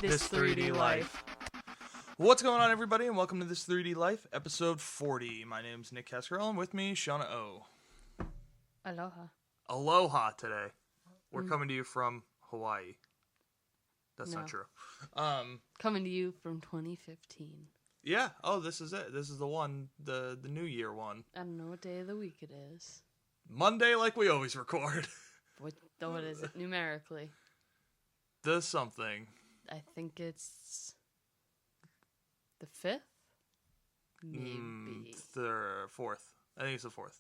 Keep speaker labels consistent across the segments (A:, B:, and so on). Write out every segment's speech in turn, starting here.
A: This3DLife. What's going on, everybody, and welcome to This 3D Life, episode 40. My name's Nick Cascarell, and with me, Shauna O.
B: Aloha.
A: Aloha today. We're coming to you from Hawaii. That's not true.
B: Coming to you from 2015.
A: Yeah. Oh, this is it. This is the one, the New Year one.
B: I don't know what day of the week it is.
A: Monday, like we always record.
B: What is it numerically?
A: The something.
B: I think it's the 5th? Maybe.
A: The 4th. I think it's the 4th.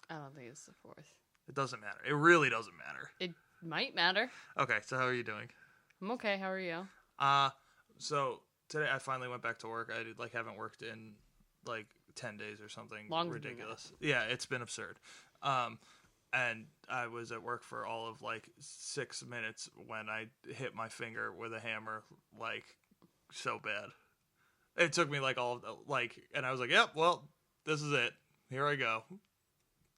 B: I don't think it's the 4th.
A: It doesn't matter. It really doesn't matter.
B: It might matter.
A: Okay, so how are you doing?
B: I'm okay. How are you?
A: So today I finally went back to work. I haven't worked in 10 days or something.
B: Longer
A: ridiculous. Yeah, it's been absurd. And I was at work for all of 6 minutes when I hit my finger with a hammer, so bad. It took me and I was like, yep, well, this is it. Here I go.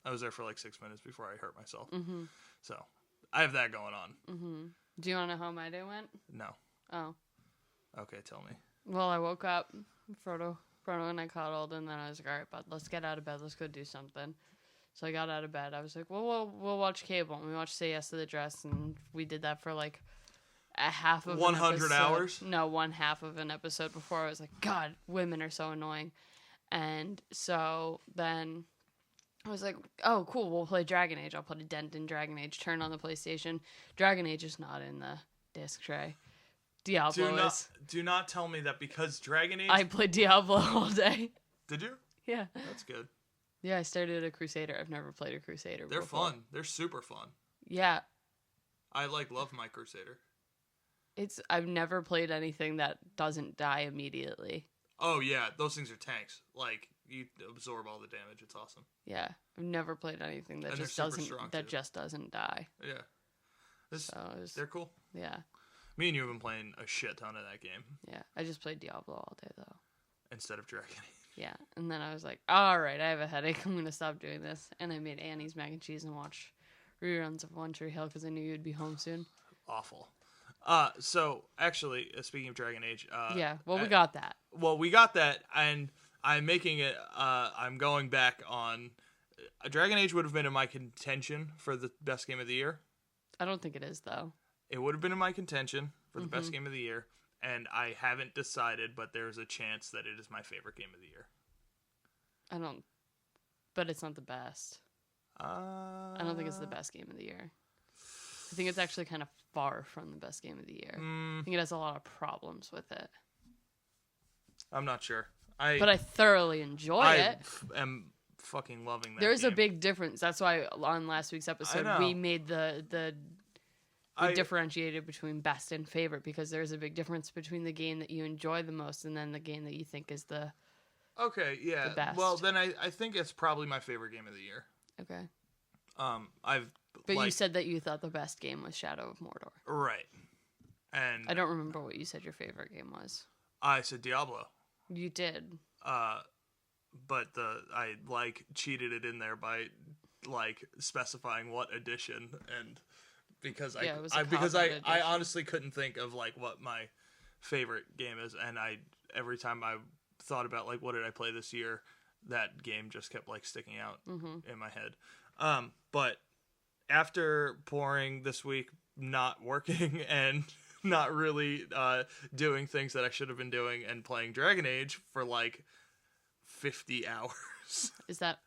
A: I was there for 6 minutes before I hurt myself. Mm-hmm. So I have that going on.
B: Mm-hmm. Do you want to know how my day went?
A: No.
B: Oh.
A: Okay, tell me.
B: Well, I woke up, Frodo and I cuddled, and then I was like, all right, bud, let's get out of bed. Let's go do something. So I got out of bed. I was like, well, we'll watch cable. And we watched Say Yes to the Dress, and we did that for a half of
A: 100 hours?
B: No, one half of an episode before. I was like, God, women are so annoying. And so then I was like, oh, cool, we'll play Dragon Age. I'll put a dent in Dragon Age, turn on the PlayStation. Dragon Age is not in the disc tray. Diablo is.
A: Do not tell me that because Dragon Age...
B: I played Diablo all day.
A: Did you?
B: Yeah.
A: That's good.
B: Yeah, I started a Crusader. I've never played a Crusader
A: They're
B: before.
A: fun. They're super fun.
B: Yeah.
A: I love my Crusader.
B: I've never played anything that doesn't die immediately.
A: Oh, yeah. Those things are tanks. You absorb all the damage. It's awesome.
B: Yeah. I've never played anything that just doesn't die.
A: Yeah. They're cool.
B: Yeah.
A: Me and you have been playing a shit ton of that game.
B: Yeah. I just played Diablo all day, though.
A: Instead of Dragon Age.
B: Yeah. And then I was like, all right, I have a headache. I'm going to stop doing this. And I made Annie's mac and cheese and watched reruns of One Tree Hill because I knew you'd be home soon.
A: Awful. So, actually, speaking of Dragon Age...
B: yeah, well, we got that.
A: Well, we got that, and I'm making it... I'm going back on... Dragon Age would have been in my contention for the best game of the year.
B: I don't think it is, though.
A: It would have been in my contention for the best game of the year, and I haven't decided, but there's a chance that it is my favorite game of the year.
B: But it's not the best. I don't think it's the best game of the year. I think it's actually kind of far from the best game of the year. I think it has a lot of problems with it.
A: I'm not sure.
B: But I thoroughly enjoy it.
A: I am fucking loving that
B: There's
A: game.
B: a big difference. That's why on last week's episode we made we differentiated between best and favorite, because there's a big difference between the game that you enjoy the most and then the game that you think is the best.
A: Well, then I think it's probably my favorite game of the year.
B: Okay. But you said that you thought the best game was Shadow of Mordor.
A: Right. And
B: I don't remember what you said your favorite game was.
A: I said Diablo.
B: You did.
A: But I cheated it in there by specifying what edition, and because I honestly couldn't think of what my favorite game is, and every time I thought about what did I play this year, that game just kept sticking out in my head. But after pouring this week, not working and not really doing things that I should have been doing, and playing Dragon Age for 50 hours.
B: Is that?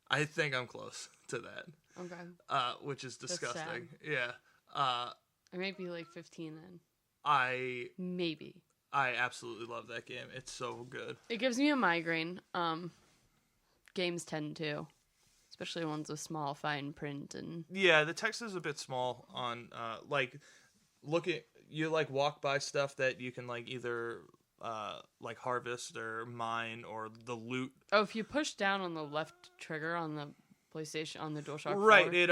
A: I think I'm close to that.
B: Okay.
A: Which is disgusting.
B: That's sad.
A: Yeah.
B: I might be 15 then.
A: Maybe. I absolutely love that game. It's so good.
B: It gives me a migraine. Games tend to, especially ones with small fine print and.
A: Yeah, the text is a bit small on you walk by stuff that you can either harvest or mine or the loot.
B: Oh, if you push down on the left trigger on the PlayStation on the DualShock 4,
A: right, it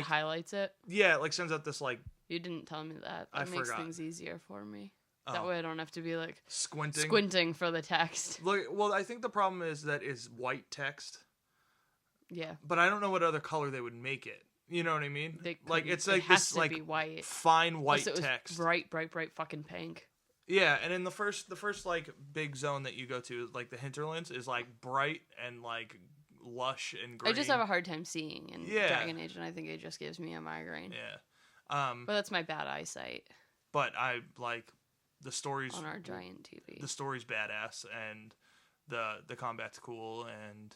B: highlights it.
A: Yeah, it sends out this
B: You didn't tell me that. That makes things easier for me.
A: Oh.
B: That way I don't have to be
A: squinting
B: for the text.
A: Look, well, I think the problem is that is white text.
B: Yeah.
A: But I don't know what other color they would make it. You know what I mean?
B: Like it's like this like white.
A: Fine white text.
B: Bright fucking pink.
A: Yeah, and in the first like big zone that you go to, like the hinterlands, is like bright and like lush and green.
B: I just have a hard time seeing in Dragon Age, and I think it just gives me a migraine.
A: Yeah.
B: But that's my bad eyesight.
A: But I like the stories
B: on our giant TV.
A: The story's badass, and the combat's cool, and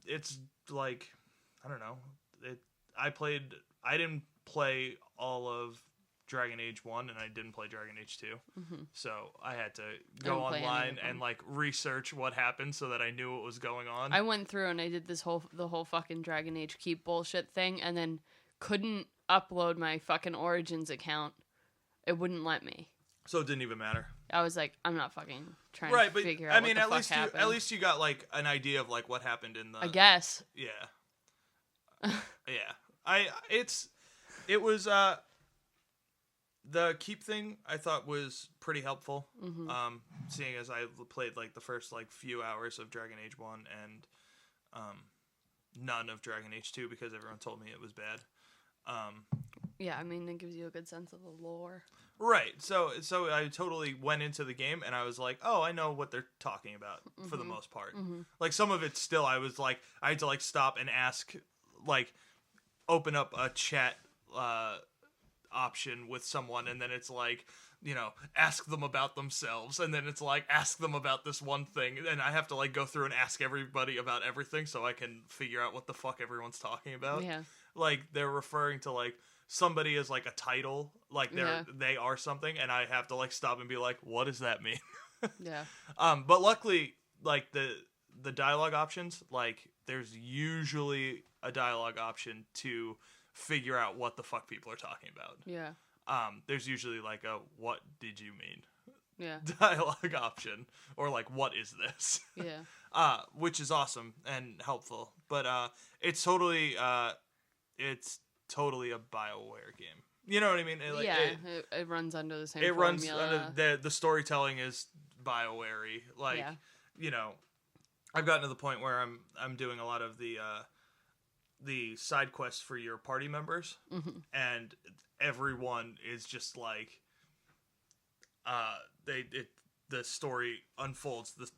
A: it's like, I don't know. I didn't play all of Dragon Age 1, and I didn't play Dragon Age 2. Mm-hmm. So I had to go online and like research what happened so that I knew what was going on.
B: I went through and I did the whole fucking Dragon Age Keep bullshit thing, and then couldn't upload my fucking Origins account. It wouldn't let me.
A: So it didn't even matter.
B: I was like, I'm not fucking trying to figure out what the fuck happened.
A: At least you got like an idea of like what happened in the.
B: I guess.
A: Yeah. Yeah. It was the keep thing I thought was pretty helpful. Mm-hmm. Seeing as I played like the first like few hours of Dragon Age 1 and none of Dragon Age 2 because everyone told me it was bad.
B: Yeah, I mean, it gives you a good sense of the lore.
A: Right. So I totally went into the game and I was like, oh, I know what they're talking about for the most part. Mm-hmm. Like some of it still, I was like, I had to like stop and ask, like, open up a chat option with someone, and then it's like, you know, ask them about themselves, and then it's like, ask them about this one thing, and I have to like go through and ask everybody about everything so I can figure out what the fuck everyone's talking about.
B: Yeah.
A: Like they're referring to like somebody as like a title, like they are something, and I have to like stop and be like, what does that mean?
B: Yeah.
A: But luckily, like the dialogue options, like there's usually a dialogue option to figure out what the fuck people are talking about.
B: Yeah.
A: There's usually like a what did you mean?
B: Yeah.
A: Dialogue option, or like what is this?
B: Yeah.
A: Which is awesome and helpful, but it's totally a BioWare game. You know what I mean?
B: It runs under the same
A: formula.
B: Runs
A: under the storytelling is BioWare-y. Like, you know, I've gotten to the point where I'm doing a lot of the side quests for your party members, and everyone is just like, the story unfolds the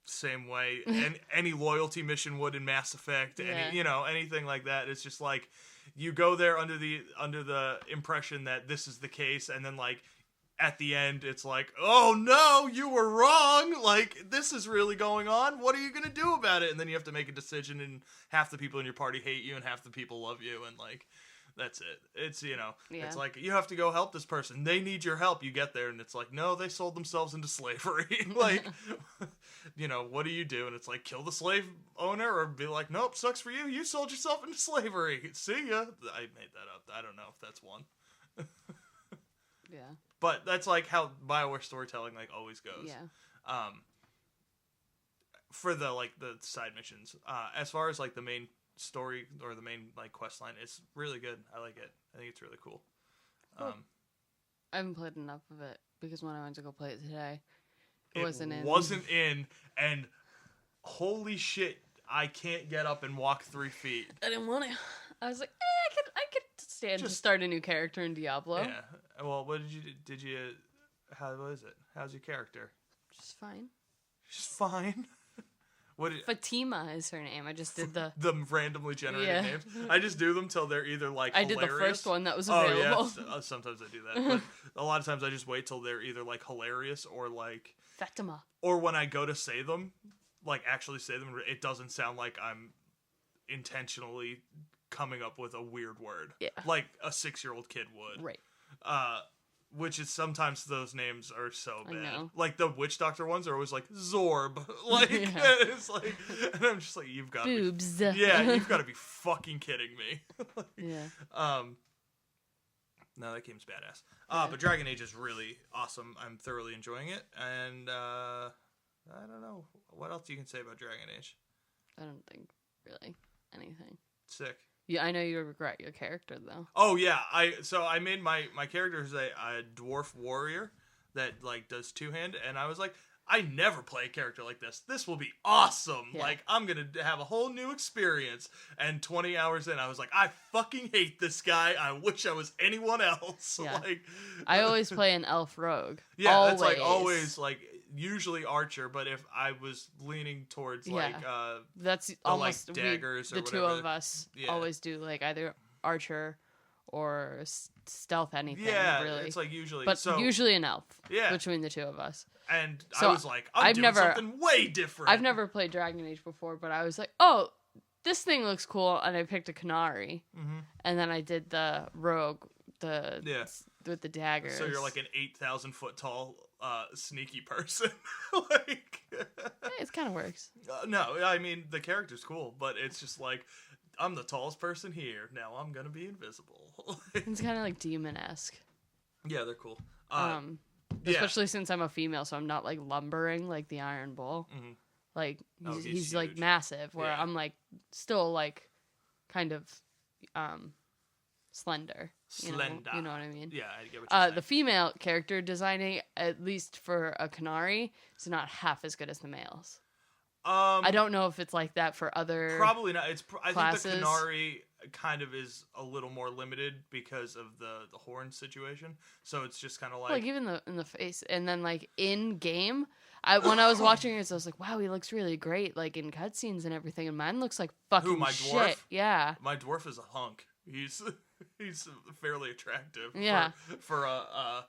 A: same way and any loyalty mission would in Mass Effect, anything like that. It's just like you go there under the impression that this is the case, and then like at the end it's like, oh no, you were wrong, like this is really going on, what are you gonna do about it? And then you have to make a decision, and half the people in your party hate you and half the people love you, and like that's it. It's, it's like, you have to go help this person. They need your help. You get there, and it's like, no, they sold themselves into slavery. Like, what do you do? And it's like, kill the slave owner, or be like, nope, sucks for you. You sold yourself into slavery. See ya. I made that up. I don't know if that's one.
B: Yeah.
A: But that's like how BioWare storytelling like always goes.
B: Yeah.
A: For the side missions, as far as like the main story or the main like quest line, it's really good. I like it. I think it's really cool.
B: I haven't played enough of it because when I went to go play it today, it wasn't in, and holy shit, I can't get up and walk 3 feet. I didn't want to. I was like, I could stand to start a new character in Diablo.
A: Yeah. Well, what did you? How was it? How's your character?
B: Just fine.
A: Just fine.
B: Fatima is her name. I just did the
A: randomly generated names. I just do them till they're either like
B: I
A: hilarious.
B: did the first one that was available.
A: Oh yeah, sometimes I do that. But a lot of times I just wait till they're either like hilarious or like
B: Fatima. Or
A: when I go to say them, like actually say them, it doesn't sound like I'm intentionally coming up with a weird word.
B: Yeah.
A: Like a 6-year-old kid would.
B: Right.
A: Which is sometimes those names are so bad.
B: I know.
A: Like the witch doctor ones are always like Zorb. Like it's like, and I'm just like, you've got
B: boobs.
A: You've got to be fucking kidding me.
B: Yeah.
A: No, that game's badass. But Dragon Age is really awesome. I'm thoroughly enjoying it, and I don't know what else you can say about Dragon Age.
B: I don't think really anything.
A: Sick.
B: Yeah, I know you regret your character though.
A: Oh yeah, I made my character is a dwarf warrior that like does 2-hand, and I was like, I never play a character like this. This will be awesome.
B: Yeah.
A: Like, I'm going to have a whole new experience. And 20 hours in, I was like, I fucking hate this guy. I wish I was anyone else.
B: Yeah.
A: Like,
B: I always play an elf rogue.
A: Yeah, always. That's like always, like, usually archer, but if I was leaning towards, like,
B: that's almost
A: like, daggers or
B: the
A: whatever.
B: two of us always do, like, either archer or stealth anything, really.
A: It's like usually...
B: But usually an elf between the two of us.
A: And so I was like, I'm doing something way different.
B: I've never played Dragon Age before, but I was like, oh, this thing looks cool, and I picked a Canary. Mm-hmm. And then I did the rogue, with the daggers.
A: So you're like an 8,000 foot tall sneaky person. Like,
B: it kind of works.
A: No, I mean, the character's cool, but it's just like, I'm the tallest person here. Now I'm going to be invisible.
B: It's kind of like demon-esque.
A: Yeah, they're cool.
B: Especially since I'm a female, so I'm not like lumbering like the Iron Bull. Mm-hmm. Like he's like massive, where I'm like still like kind of slender. You know what I mean?
A: Yeah, I get what you're saying.
B: The female character designing, at least for a Canary, is not half as good as the males. I don't know if it's like that for other
A: probably not. I
B: classes.
A: think the Canary kind of is a little more limited because of the horn situation. So it's just kind of like
B: even in the face, and then like in game, when I was watching it, I was like, wow, he looks really great, like in cutscenes and everything, and mine looks like fucking
A: my
B: shit.
A: Dwarf?
B: Yeah,
A: my dwarf is a hunk. He's fairly attractive.
B: Yeah,
A: for a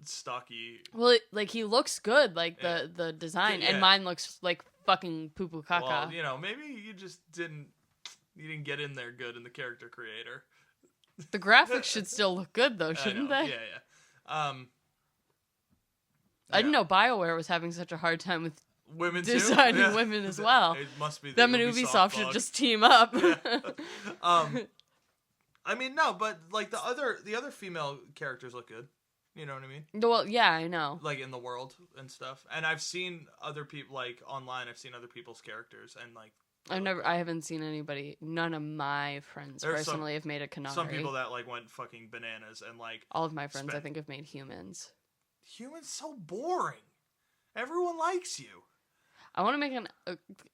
A: stocky.
B: Well, like he looks good, like the design, and mine looks like fucking poo poo caca.
A: Well, maybe you just didn't get in there good in the character creator.
B: The graphics should still look good though, shouldn't they?
A: Yeah.
B: I didn't know BioWare was having such a hard time with
A: women
B: designing women as well.
A: It must be
B: them and Ubisoft should just team up.
A: I mean, no, but like the other female characters look good. You know what I mean?
B: Well, yeah, I know.
A: Like in the world and stuff. And I've seen other people, like online, I've seen other people's characters and like...
B: I haven't seen anybody, none of my friends personally have made a Canary.
A: Some people that like went fucking bananas and like...
B: All of my friends I think have made humans.
A: Humans so boring. Everyone likes you.
B: I want to make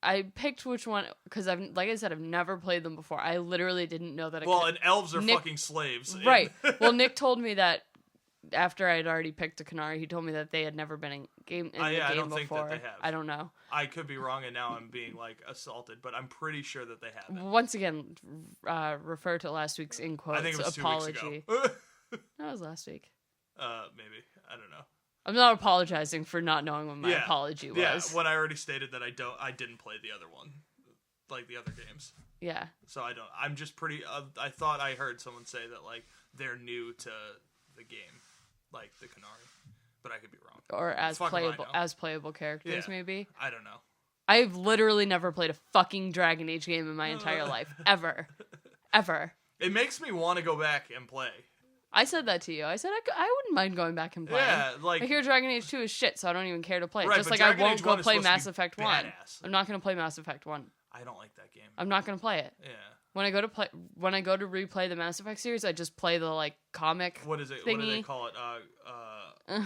B: I picked which one, because like I said, I've never played them before. I literally didn't know that
A: and elves are fucking slaves.
B: Right. Well, Nick told me that after I'd already picked a Canary, he told me that they had never been in the game before.
A: I don't think that they have.
B: I don't know.
A: I could be wrong, and now I'm being like assaulted, but I'm pretty sure that they have.
B: Once again, refer to last week's in quotes
A: I think it was
B: apology.
A: 2 weeks ago.
B: That was last week.
A: Maybe, I don't know.
B: I'm not apologizing for not knowing what my apology was.
A: Yeah, when I already stated that I didn't play the other one, like the other games.
B: Yeah.
A: So I don't. I'm just pretty. I thought I heard someone say that like they're new to the game, like the Canary, but I could be wrong.
B: Or as playable characters, maybe.
A: I don't know.
B: I've literally never played a fucking Dragon Age game in my entire life, ever.
A: It makes me want to go back and play.
B: I said that to you. I said I wouldn't mind going back and playing.
A: Yeah, like...
B: I hear Dragon Age 2 is shit, so I don't even care to play it.
A: Right,
B: just like
A: Dragon
B: I won't
A: Age
B: go play Mass Effect 1.
A: Badass.
B: I'm not going to play Mass Effect 1.
A: I don't like that game.
B: I'm not going to play it.
A: Yeah.
B: When I go to replay the Mass Effect series, I just play the like comic
A: What is it?
B: thingy.
A: What do they call it?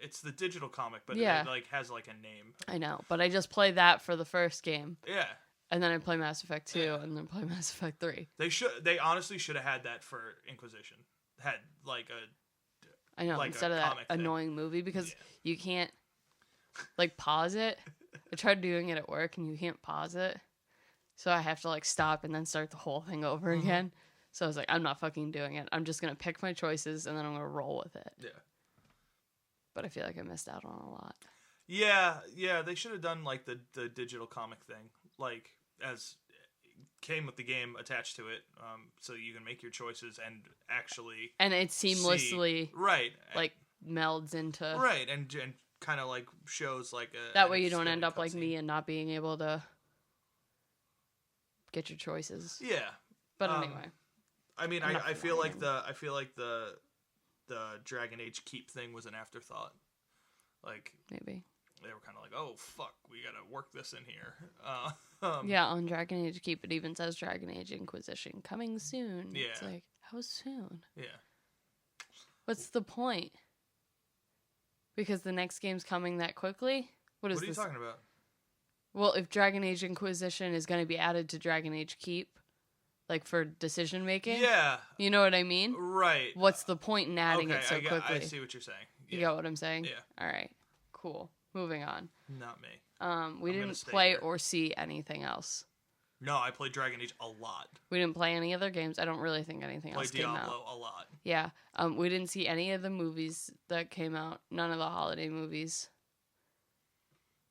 A: It's the digital comic, but it like has like a name.
B: I know, but I just play that for the first game.
A: Yeah.
B: And then I play Mass Effect 2 and then play Mass Effect 3.
A: They honestly should have had that for Inquisition. Had like a
B: I know, like instead of that annoying movie, because you can't like pause it. I tried doing it at work and you can't pause it. So I have to like stop and then start the whole thing over again. So I was like, I'm not fucking doing it. I'm just going to pick my choices and then I'm going to roll with it.
A: Yeah.
B: But I feel like I missed out on a lot.
A: Yeah, they should have done like the digital comic thing. Like as came with the game attached to it, so you can make your choices and actually
B: it seamlessly
A: like
B: melds into
A: and kind of like shows like
B: that way you don't end up like me and not being able to get your choices.
A: Yeah,
B: but anyway,
A: I mean, I feel like the Dragon Age keep thing was an afterthought. Like maybe they were kind of like, oh fuck, we gotta work this in here.
B: Yeah, on Dragon Age Keep, it even says Dragon Age Inquisition coming soon. Yeah. It's like, how soon?
A: Yeah.
B: What's the point? Because the next game's coming that quickly? What are
A: you talking about?
B: Well, if Dragon Age Inquisition is going to be added to Dragon Age Keep, like for decision making.
A: Yeah.
B: You know what I mean?
A: Right.
B: What's the point in adding it so quickly?
A: I see what you're saying. Yeah.
B: You got what I'm saying?
A: Yeah.
B: All right. Cool. Moving on.
A: Not me.
B: We didn't play or see anything else.
A: No, I played Dragon Age a lot.
B: We didn't play any other games. I don't really think anything else came out.
A: Played Diablo a lot.
B: Yeah. We didn't see any of the movies that came out. None of the holiday movies.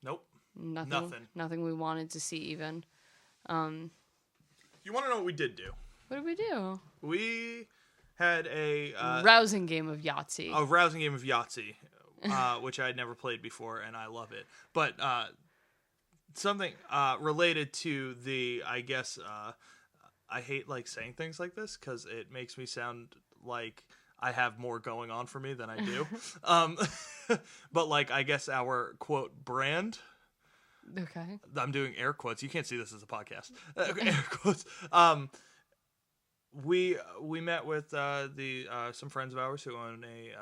A: Nope.
B: Nothing we wanted to see even.
A: You want to know what we did do?
B: What did we do?
A: We had a
B: rousing game of Yahtzee.
A: A rousing game of Yahtzee, which I had never played before, and I love it. But something related to the, I guess, I hate like saying things like this because it makes me sound like I have more going on for me than I do. But like, I guess our quote brand.
B: Okay.
A: I'm doing air quotes. You can't see this as a podcast. Air quotes. We met with some friends of ours who own a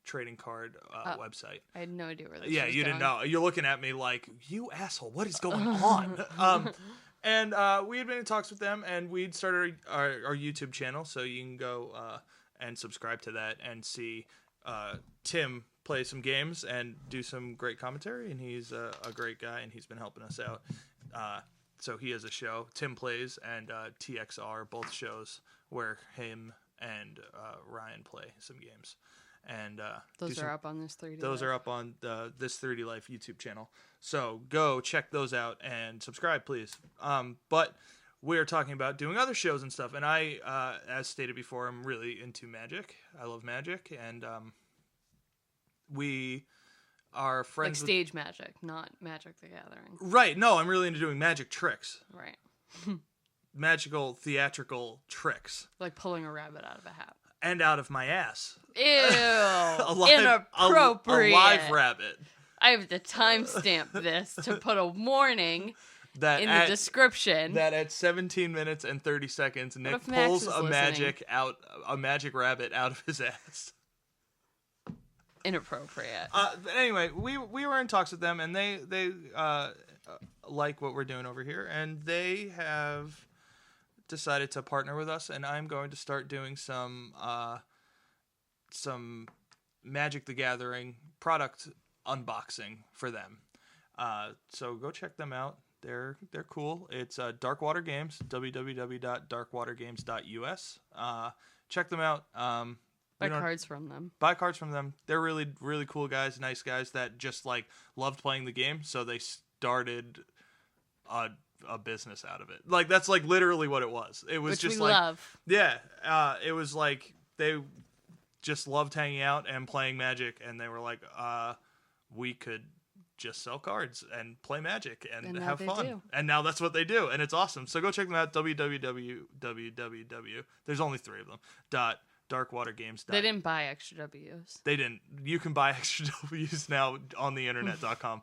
A: trading card website.
B: I had no idea where this
A: was
B: going.
A: Didn't know. You're looking at me like, you asshole, what is going on? And we had been in talks with them, and we'd started our YouTube channel, so you can go and subscribe to that and see Tim play some games and do some great commentary, and he's a great guy, and he's been helping us out. So he has a show, Tim Plays, and TXR, both shows where him and Ryan play some games. And
B: those are up on This3DLife.
A: Those are up on the This3DLife YouTube channel. So go check those out and subscribe, please. But we're talking about doing other shows and stuff. And I, as stated before, I'm really into magic. I love magic, and we are friends.
B: Like stage magic, not Magic the Gathering.
A: Right. No, I'm really into doing magic tricks.
B: Right.
A: Magical, theatrical tricks.
B: Like pulling a rabbit out of a hat.
A: And out of my ass.
B: Ew. Inappropriate.
A: A live rabbit.
B: I have to timestamp this to put a warning in the description.
A: That at 17 minutes and 30 seconds, Nick pulls a magic rabbit out of his ass.
B: Inappropriate.
A: But anyway, we were in talks with them, and they like what we're doing over here, and they have decided to partner with us, and I'm going to start doing some Magic the Gathering product unboxing for them. So go check them out. They're cool. It's Darkwater Games, www.darkwatergames.us. Check them out.
B: Buy cards from them.
A: Buy cards from them. They're really, really cool guys, nice guys that just like loved playing the game, so they started a business out of it. Like that's like literally what it was. It was just like
B: love.
A: Yeah. It was like they just loved hanging out and playing Magic, and they were like, we could just sell cards and play Magic and have fun. Do. And now that's what they do, and it's awesome. So go check them out. www. There's only 3 of them. .darkwatergames.
B: They didn't buy extra W's.
A: They didn't. You can buy extra W's now on the internet.com.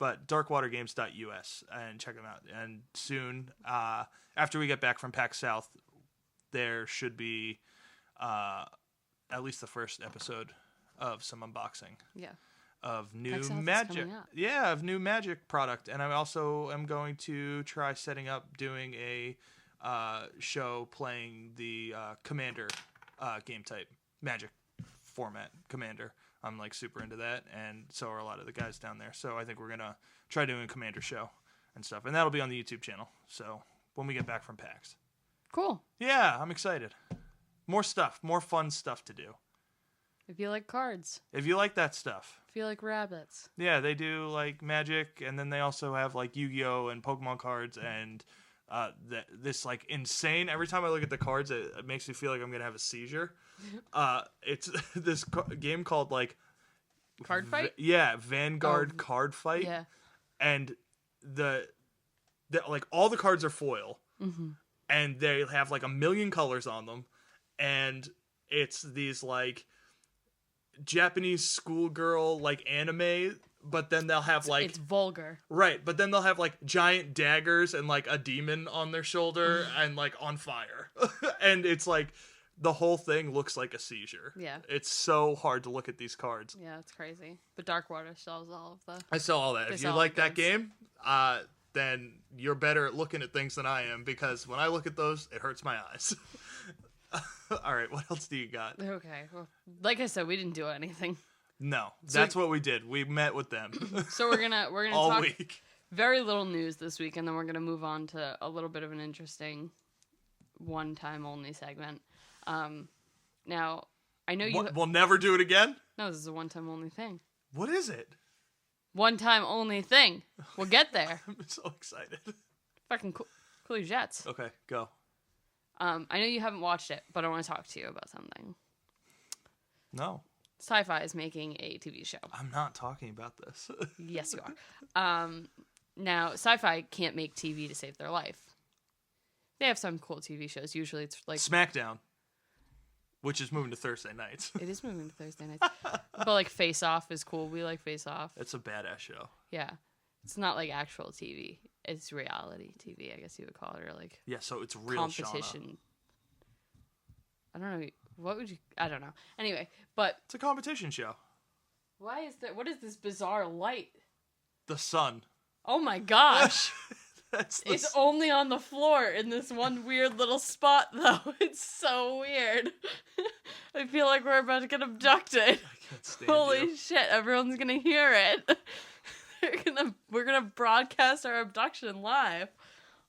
A: But darkwatergames.us, and check them out. And soon, after we get back from PAX South, there should be at least the first episode of some unboxing.
B: Yeah.
A: Of new Magic. Yeah, of new Magic product. And I also am going to try setting up doing a show playing the Commander game type, Magic format Commander. I'm like super into that, and so are a lot of the guys down there. So I think we're gonna try doing a Commander show and stuff, and that'll be on the YouTube channel. So when we get back from PAX.
B: Cool.
A: Yeah, I'm excited. More stuff, more fun stuff to do.
B: If you like cards.
A: If you like that stuff.
B: If you like rabbits.
A: Yeah, they do like Magic, and then they also have like Yu-Gi-Oh and Pokemon cards, and this like insane. Every time I look at the cards, it makes me feel like I'm gonna have a seizure. It's this game called like
B: Card Fight.
A: Vanguard Card Fight.
B: Yeah,
A: and the like all the cards are foil, and they have like 1 million colors on them, and it's these like Japanese schoolgirl like anime. But then they'll have like...
B: It's vulgar.
A: Right, but then they'll have like giant daggers and like a demon on their shoulder and like on fire. And it's like the whole thing looks like a seizure.
B: Yeah.
A: It's so hard to look at these cards.
B: Yeah, it's crazy. But Darkwater sells all of the...
A: I sell all that. If you like that game, then you're better at looking at things than I am, because when I look at those, it hurts my eyes. All right, what else do you got?
B: Okay. Well, like I said, we didn't do anything.
A: No, that's what we did. We met with them.
B: So we're gonna
A: all
B: talk
A: week.
B: Very little news this week, and then we're gonna move on to a little bit of an interesting one-time only segment. Now, I know you...
A: We'll never do it again?
B: No, this is a one-time only thing.
A: What is it?
B: One-time only thing. We'll get there.
A: I'm so excited.
B: Fucking cool your jets.
A: Okay, go.
B: I know you haven't watched it, but I want to talk to you about something.
A: No.
B: Sci-Fi is making a TV show.
A: I'm not talking about this.
B: Yes, you are. Now, Sci-Fi can't make TV to save their life. They have some cool TV shows. Usually it's like...
A: SmackDown, which is moving to Thursday nights.
B: It is moving to Thursday nights. But like Face Off is cool. We like Face Off.
A: It's a badass show.
B: Yeah. It's not like actual TV. It's reality TV, I guess you would call it. Or like...
A: Yeah, so it's real
B: competition.
A: Shauna.
B: I don't know. What would you... I don't know. Anyway, but...
A: It's a competition show.
B: Why is there... What is this bizarre light?
A: The sun.
B: Oh my gosh.
A: It's
B: only on the floor in this one weird little spot, though. It's so weird. I feel like we're about to get abducted.
A: I can't stand
B: Holy shit, everyone's gonna hear it. We're gonna broadcast our abduction live.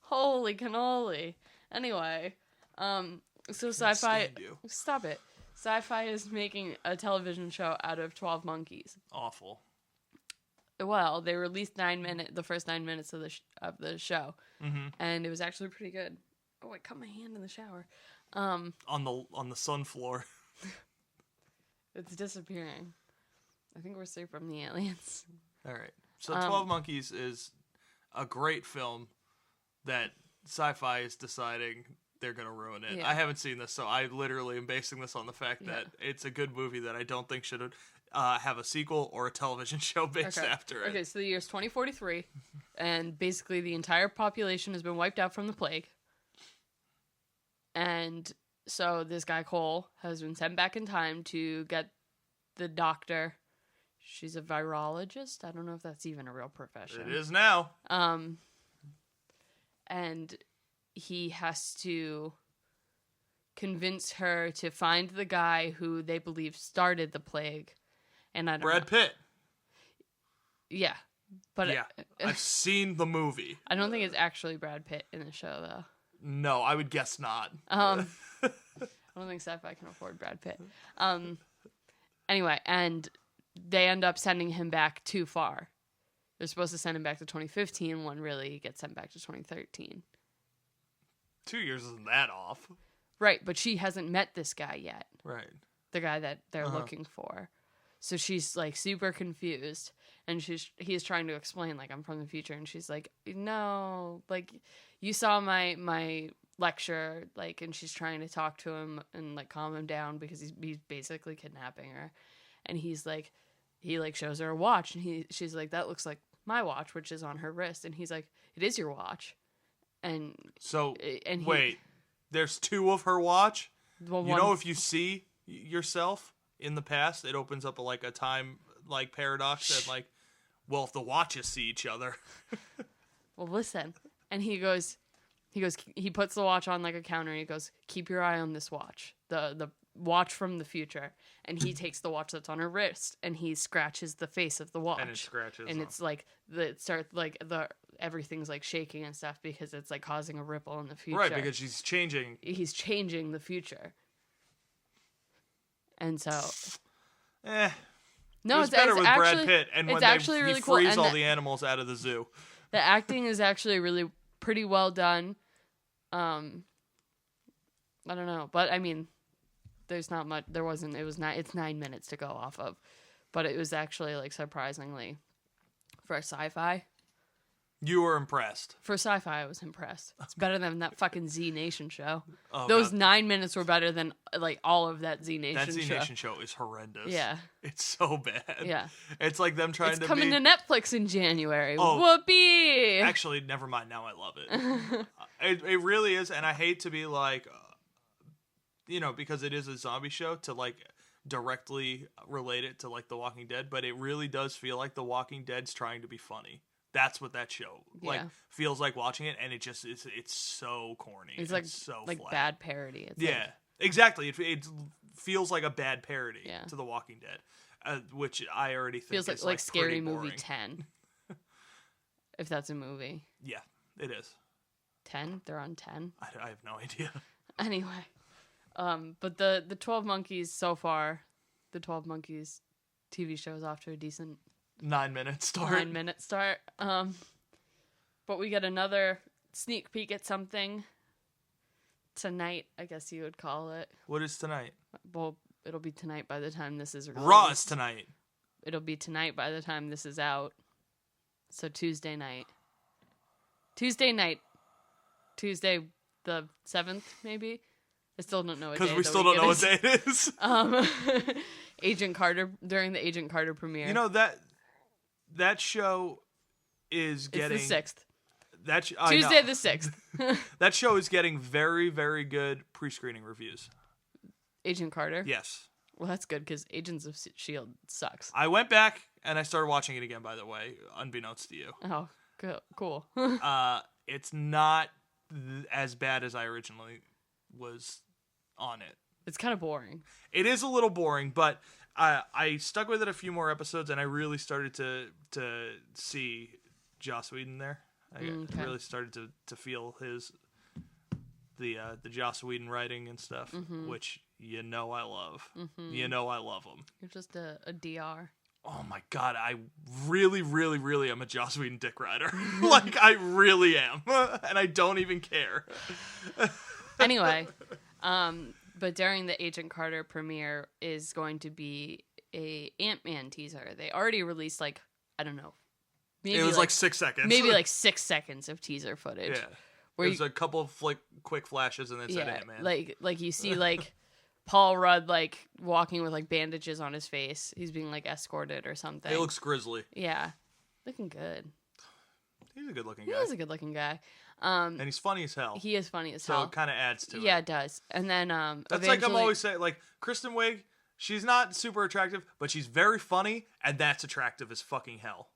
B: Holy cannoli. Anyway, so Sci-Fi... Stop it. Sci-Fi is making a television show out of 12 Monkeys.
A: Awful.
B: Well, they released the first 9 minutes of the show, and it was actually pretty good. Oh, I cut my hand in the shower.
A: On the sun floor.
B: It's disappearing. I think we're safe from the aliens.
A: All right. So 12 Monkeys is a great film that Sci-Fi is deciding they're going to ruin it. Yeah. I haven't seen this, so I literally am basing this on the fact that it's a good movie that I don't think should have a sequel or a television show based after it.
B: Okay, so the year's 2043, and basically the entire population has been wiped out from the plague. And so this guy, Cole, has been sent back in time to get the doctor. She's a virologist. I don't know if that's even a real profession.
A: It is now.
B: And he has to convince her to find the guy who they believe started the plague. And I don't
A: Brad Pitt.
B: Yeah. But
A: yeah, I've seen the movie.
B: I don't think it's actually Brad Pitt in the show, though.
A: No, I would guess not.
B: I don't think Sci-Fi can afford Brad Pitt. Anyway, and they end up sending him back too far. They're supposed to send him back to 2015 when really he gets sent back to 2013.
A: 2 years isn't that off.
B: Right, but she hasn't met this guy yet.
A: Right.
B: The guy that they're looking for. So she's like super confused, and he's trying to explain like I'm from the future, and she's like, no, like you saw my lecture, like, and she's trying to talk to him and like calm him down because he's basically kidnapping her, and he's like, he like shows her a watch, and she's like, that looks like my watch, which is on her wrist, and he's like, it is your watch, and
A: so wait, there's two of her watch.
B: Well,
A: you know, if you see yourself in the past, it opens up a time like paradox that like, well, if the watches see each other.
B: Well, listen, and he puts the watch on like a counter, and he goes, keep your eye on this watch, the watch from the future, and he takes the watch that's on her wrist, and he scratches the face of the watch,
A: and it scratches,
B: and it's like everything's like shaking and stuff because it's like causing a ripple in the future,
A: right? Because he's changing
B: the future. And so,
A: no, it's better with actually, Brad Pitt, and when he really frees all the animals out of the zoo.
B: The acting is actually really pretty well done. I don't know, but I mean, there's not much. There wasn't. It's 9 minutes to go off of, but it was actually like surprisingly for Sci-Fi.
A: You were impressed.
B: For Sci-Fi, I was impressed. It's better than that fucking Z Nation show.
A: Oh,
B: those God. 9 minutes were better than like all of that Z Nation show.
A: That Z Nation show is horrendous.
B: Yeah.
A: It's so bad.
B: Yeah.
A: It's like them trying
B: to coming to Netflix in January. Oh, whoopee!
A: Actually, never mind. Now I love it. It really is, and I hate to be like, because it is a zombie show, to like directly relate it to like The Walking Dead, but it really does feel like The Walking Dead's trying to be funny. That's what that show like feels like watching it, and it's so corny.
B: It's so like flat. Bad parody. It's
A: exactly. It feels like a bad parody to The Walking Dead, which I already think
B: feels
A: is
B: like Scary Movie 10. If that's a movie.
A: Yeah, it is.
B: 10? They're on 10?
A: I have no idea.
B: Anyway. But the 12 Monkeys so far, the 12 Monkeys TV show is off to a decent
A: 9-minute start.
B: 9-minute start. But we get another sneak peek at something tonight, I guess you would call it.
A: What is tonight?
B: Well, it'll be tonight by the time this is released.
A: Raw is tonight.
B: It'll be tonight by the time this is out. So Tuesday night. Tuesday the 7th, maybe? I still don't know what day.
A: Because we still don't know what day it is.
B: Agent Carter, during the Agent Carter premiere.
A: You know, that show is getting...
B: It's the 6th.
A: Tuesday
B: the 6th.
A: That show is getting very, very good pre-screening reviews.
B: Agent Carter?
A: Yes.
B: Well, that's good, because Agents of S.H.I.E.L.D. sucks.
A: I went back, and I started watching it again, by the way, unbeknownst to you.
B: Oh, cool.
A: It's not as bad as I originally was on it.
B: It's kind of boring.
A: It is a little boring, but I stuck with it a few more episodes, and I really started to see Joss Whedon there. I really started to feel the Joss Whedon writing and stuff, which I love. I love him.
B: You're just a DR.
A: Oh my god, I really, really, really am a Joss Whedon dick rider. Like, I really am. And I don't even care.
B: Anyway, but during the Agent Carter premiere is going to be a Ant-Man teaser. They already released, like, I don't know.
A: Maybe it was like 6 seconds.
B: Maybe like 6 seconds of teaser footage.
A: Yeah. There's a couple of quick flashes and then said Ant-Man.
B: Like you see like Paul Rudd like walking with like bandages on his face. He's being like escorted or something.
A: He looks grizzly.
B: Yeah. Looking good.
A: He's a good looking guy.
B: He is a good looking guy.
A: And he's funny as hell.
B: He is funny as hell.
A: So it kind of adds to it.
B: Yeah, it does. And then
A: that's like I'm always saying, like, Kristen Wiig, she's not super attractive, but she's very funny, and that's attractive as fucking hell.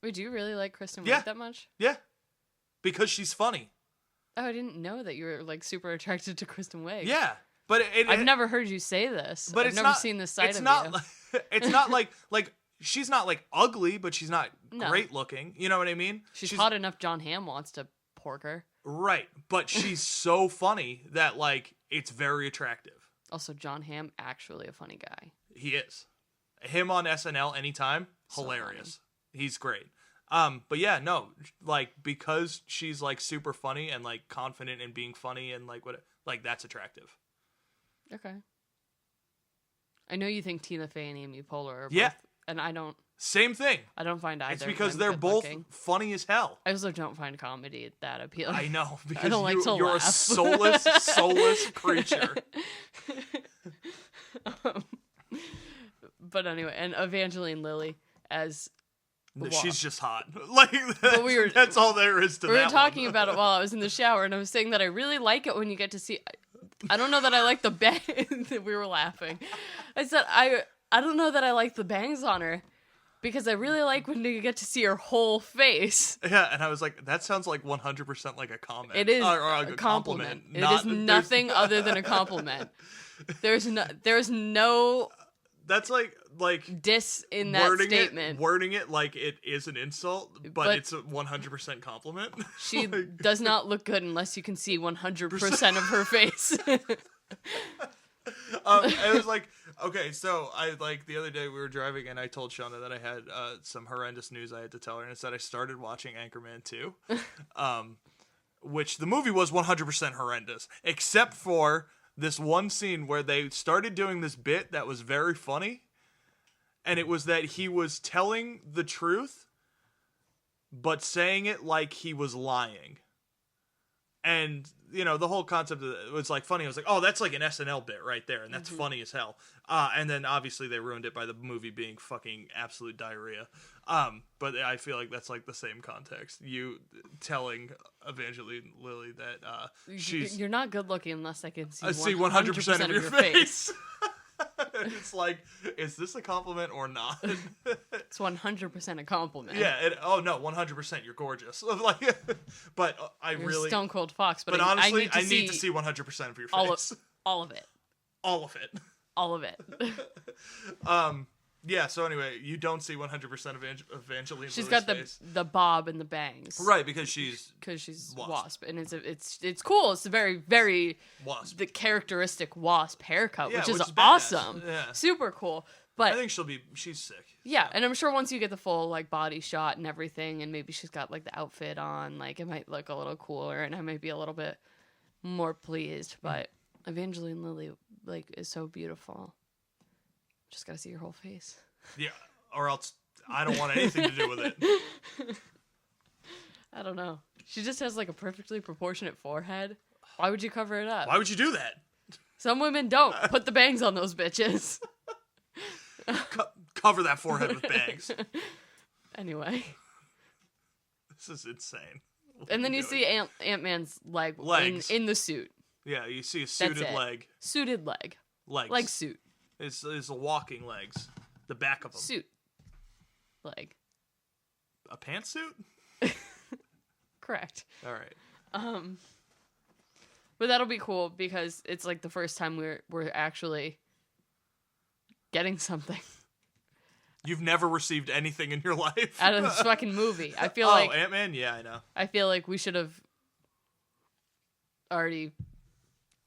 B: Would you really like Kristen Wiig that much?
A: Yeah. Because she's funny.
B: Oh, I didn't know that you were like super attracted to Kristen Wiig.
A: Yeah. But
B: I've never heard you say this. But I've never seen this side of
A: you. It's not like she's not like ugly, but she's not great looking. You know what I mean?
B: She's hot enough John Hamm wants to pork her.
A: Right. But she's so funny that like it's very attractive.
B: Also, John Hamm, actually a funny guy.
A: He is. Him on SNL anytime, hilarious. He's great. But yeah, no, like, because she's like super funny and like confident in being funny and like that's attractive.
B: Okay. I know you think Tina Fey and Amy Poehler are both, and I don't.
A: Same thing.
B: I don't find either.
A: It's because they're both funny as hell.
B: I also don't find comedy that appealing.
A: I know, because
B: I don't like to
A: you're
B: laugh.
A: A soulless creature.
B: But anyway, and Evangeline Lilly as...
A: She's just hot. Like, that's all there is to that.
B: We were talking about it while I was in the shower, and I was saying that I really like it when you get to see... I don't know that I like the bang... We were laughing. I said, I don't know that I like the bangs on her, because I really like when you get to see her whole face.
A: Yeah, and I was like, that sounds like 100% like a comment.
B: It is
A: or a compliment.
B: It is nothing other than a compliment. There's no...
A: That's like
B: diss in that statement.
A: Wording it like it is an insult, but it's a 100% compliment.
B: She does not look good unless you can see 100% of her face.
A: It was like, okay, so I the other day we were driving and I told Shauna that I had some horrendous news I had to tell her, and it said I started watching Anchorman 2, which the movie was 100% horrendous, except for this one scene where they started doing this bit that was very funny, and it was that he was telling the truth, but saying it like he was lying. And, you know, the whole concept of it was, like, funny. I was like, oh, that's like an SNL bit right there, and that's funny as hell. And then, obviously, they ruined it by the movie being fucking absolute diarrhea. But I feel like that's, like, the same context. You telling Evangeline Lilly that she's...
B: You're not good looking unless I can see
A: 100% of your face. It's like, is this a compliment or not?
B: It's 100% a compliment.
A: Yeah. Oh no, 100%. You're gorgeous. Like, but
B: you're really Stone Cold Fox. But
A: honestly, I need to see 100% of your face.
B: All of it.
A: All of it.
B: All of it.
A: Yeah. So anyway, you don't see 100% of Evangeline.
B: She's got the bob and the bangs.
A: Right, because she's
B: wasp, and it's cool. It's a very very
A: wasp.
B: The characteristic wasp haircut, which is awesome.
A: Yeah.
B: Super cool. But
A: I think she's sick.
B: Yeah, and I'm sure once you get the full like body shot and everything, and maybe she's got like the outfit on, like it might look a little cooler, and I might be a little bit more pleased. But Evangeline Lilly like is so beautiful. Just gotta see your whole face.
A: Yeah, or else I don't want anything to do with it.
B: I don't know. She just has like a perfectly proportionate forehead. Why would you cover it up?
A: Why would you do that?
B: Some women don't. Put the bangs on those bitches.
A: Cover that forehead with bangs.
B: Anyway.
A: This is insane.
B: And then you see Ant-Man's legs in the suit.
A: Yeah, you see a suited leg.
B: Suited leg.
A: Legs.
B: Leg suit.
A: It's the walking legs. The back of them.
B: Suit. Leg.
A: A pantsuit?
B: Correct.
A: All right.
B: But that'll be cool because it's like the first time we're actually getting something.
A: You've never received anything in your life?
B: Out of this fucking movie. I feel like...
A: Oh, Ant-Man? Yeah, I know.
B: I feel like we should have already...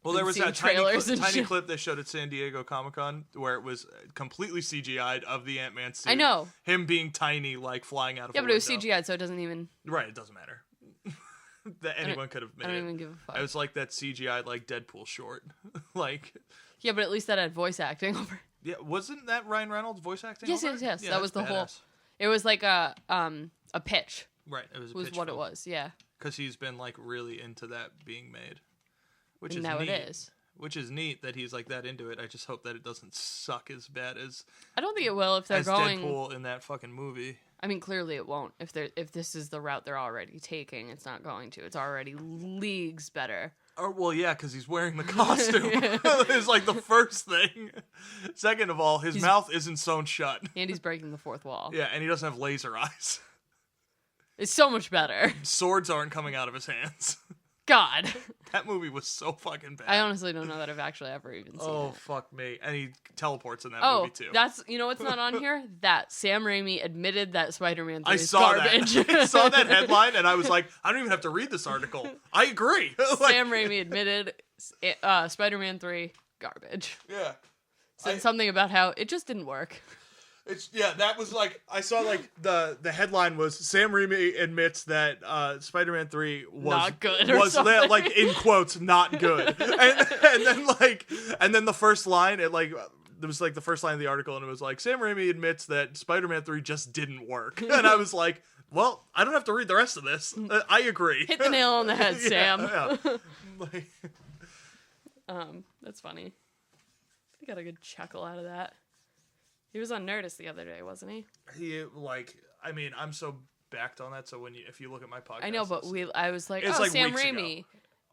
A: Well, there was that tiny clip they showed at San Diego Comic-Con where it was completely CGI'd of the Ant-Man suit.
B: I know.
A: Him being tiny, like, flying out of a window.
B: Yeah, but it was CGI'd, so it doesn't even...
A: Right, it doesn't matter. That anyone could have made it.
B: I don't even give a fuck.
A: It was like that CGI'd, like, Deadpool short. Like...
B: Yeah, but at least that had voice acting over.
A: Yeah, wasn't that Ryan Reynolds voice acting?
B: Yes.
A: Yeah,
B: that was the whole... It was like a pitch.
A: Right, it was a pitch.
B: Was what it was, yeah.
A: Because he's been, like, really into that being made. Which
B: and
A: is
B: now
A: neat.
B: It is.
A: Which is neat that he's like that into it. I just hope that it doesn't suck as bad as...
B: I don't think it will if they're going...
A: Deadpool in that fucking movie.
B: I mean, clearly it won't. If this is the route they're already taking, it's not going to. It's already leagues better.
A: Oh, well, yeah, because he's wearing the costume. It's like the first thing. Second of all, his mouth isn't sewn shut.
B: And he's breaking the fourth wall.
A: Yeah, and he doesn't have laser eyes.
B: It's so much better.
A: Swords aren't coming out of his hands.
B: God.
A: That movie was so fucking bad.
B: I honestly don't know that I've actually ever even seen it.
A: Oh, fuck me. And he teleports in that movie, too.
B: That's, you know what's not on here? That Sam Raimi admitted that Spider-Man 3 is garbage.
A: I saw that headline, and I was like, I don't even have to read this article. I agree.
B: Sam Raimi admitted Spider-Man 3, garbage.
A: Yeah.
B: Said something about how it just didn't work.
A: That was like, I saw like the headline was Sam Raimi admits that Spider-Man 3 was
B: not good
A: was like in quotes not good. and then the first line it was like the first line of the article and it was like Sam Raimi admits that Spider-Man 3 just didn't work. And I was like, well, I don't have to read the rest of this. I agree.
B: Hit the nail on the head, Sam.
A: Yeah.
B: That's funny. I got a good chuckle out of that. He was on Nerdist the other day, wasn't he?
A: I'm so backed on that. So if you look at my podcast,
B: I know, but I was like,
A: it's like
B: Sam Raimi.
A: Ago.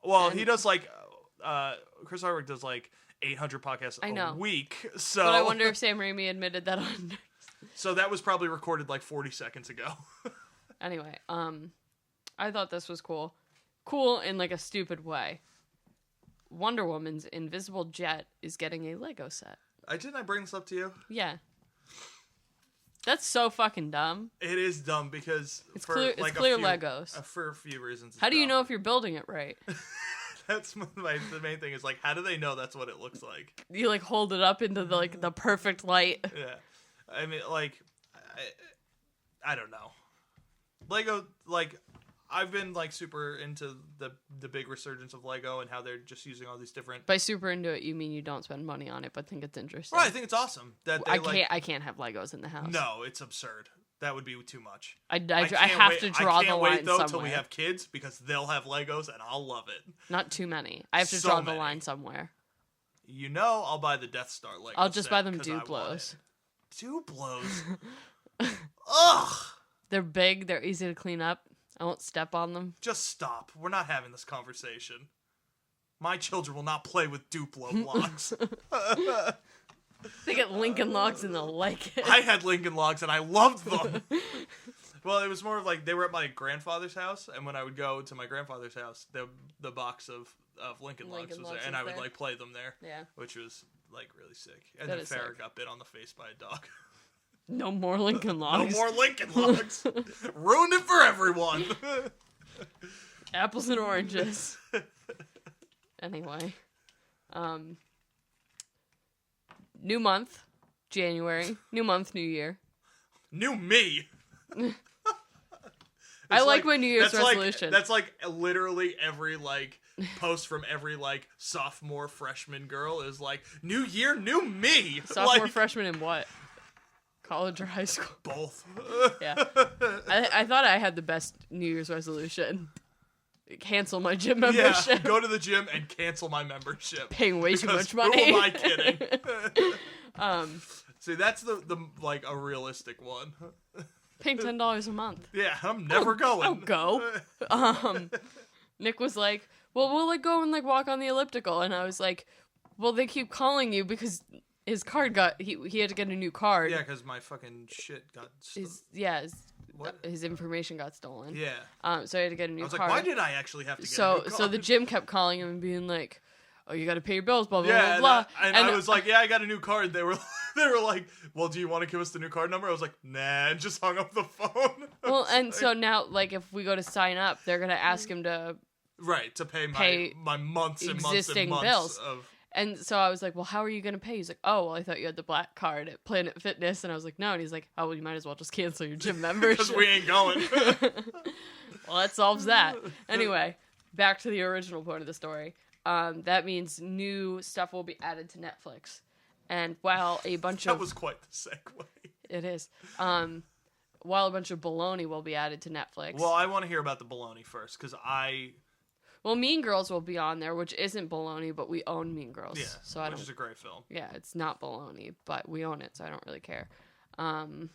A: Well, he does like, Chris Hardwick does like 800 podcasts a week. So,
B: but I wonder if Sam Raimi admitted that on Nerdist.
A: So that was probably recorded like 40 seconds ago.
B: Anyway, I thought this was cool. Cool in like a stupid way. Wonder Woman's invisible jet is getting a Lego set.
A: Didn't I bring this up to you?
B: Yeah. That's so fucking dumb.
A: It is dumb because
B: it's clear Legos.
A: For a few reasons.
B: How do you know if you're building it right?
A: That's the main thing is like, how do they know that's what it looks like?
B: You like hold it up into the perfect light.
A: Yeah. I mean, like, I don't know. Lego, like, I've been like super into the big resurgence of Lego and how they're just using all these different.
B: By super into it, you mean you don't spend money on it, but think it's interesting.
A: Right, I think it's awesome that they
B: I can't have Legos in the house.
A: No, it's absurd. That would be too much.
B: I have to draw the line somewhere. I can't wait, though,
A: until we have kids, because they'll have Legos, and I'll love it.
B: Not too many. I have to draw the line somewhere.
A: You know I'll buy the Death Star Lego
B: I'll just buy them Duplos.
A: Duplos? Ugh!
B: They're big. They're easy to clean up. I won't step on them.
A: Just stop. We're not having this conversation. My children will not play with Duplo blocks.
B: They get Lincoln Logs and they'll like it.
A: I had Lincoln Logs and I loved them. Well, it was more of like they were at my grandfather's house, and when I would go to my grandfather's house, the box of Lincoln Logs was there, and I would like play them there.
B: Yeah.
A: Which was like really sick. And then Farrah got bit on the face by a dog.
B: No more Lincoln Logs.
A: No more Lincoln Logs. Ruined it for everyone.
B: Apples and oranges. Anyway. New month, January. New month, new year.
A: New me.
B: I like my New Year's resolution.
A: That's like literally every like post from every like sophomore freshman girl is like, new year, new me.
B: Sophomore
A: like,
B: freshman in what? College or high school?
A: Both.
B: Yeah. I thought I had the best New Year's resolution. Cancel my gym membership.
A: Yeah, go to the gym and cancel my membership.
B: Paying way too much money.
A: Who am I kidding? See, that's the like a realistic one.
B: Paying $10 a month.
A: Yeah, I'm never going.
B: I'll go. Nick was like, well, we'll like go and like walk on the elliptical, and I was like, well, they keep calling you because his card got he had to get a new card.
A: Yeah, because my fucking shit got
B: his information got stolen.
A: Yeah.
B: So I had to get a new card.
A: I was like, why did I actually have to get a new card?
B: So the gym kept calling him and being like, oh, you got to pay your bills, blah, blah, blah, blah.
A: And I was like, yeah, I got a new card. They were like, well, do you want to give us the new card number? I was like, nah, and just hung up the phone.
B: Well, and so now, like, if we go to sign up, they're going to ask him to...
A: Right, to pay my months and months and months
B: bills.
A: of...
B: And so I was like, well, how are you going to pay? He's like, oh, well, I thought you had the black card at Planet Fitness. And I was like, no. And he's like, oh, well, you might as well just cancel your gym membership.
A: Because we ain't going.
B: Well, that solves that. Anyway, back to the original point of the story. That means new stuff will be added to Netflix. And while a bunch
A: That was quite the segue.
B: It is. While a bunch of baloney will be added to Netflix.
A: Well, I want to hear about the baloney first, because
B: Well, Mean Girls will be on there, which isn't baloney, but we own Mean Girls.
A: Yeah, which is a great film.
B: Yeah, it's not baloney, but we own it, so I don't really care. Some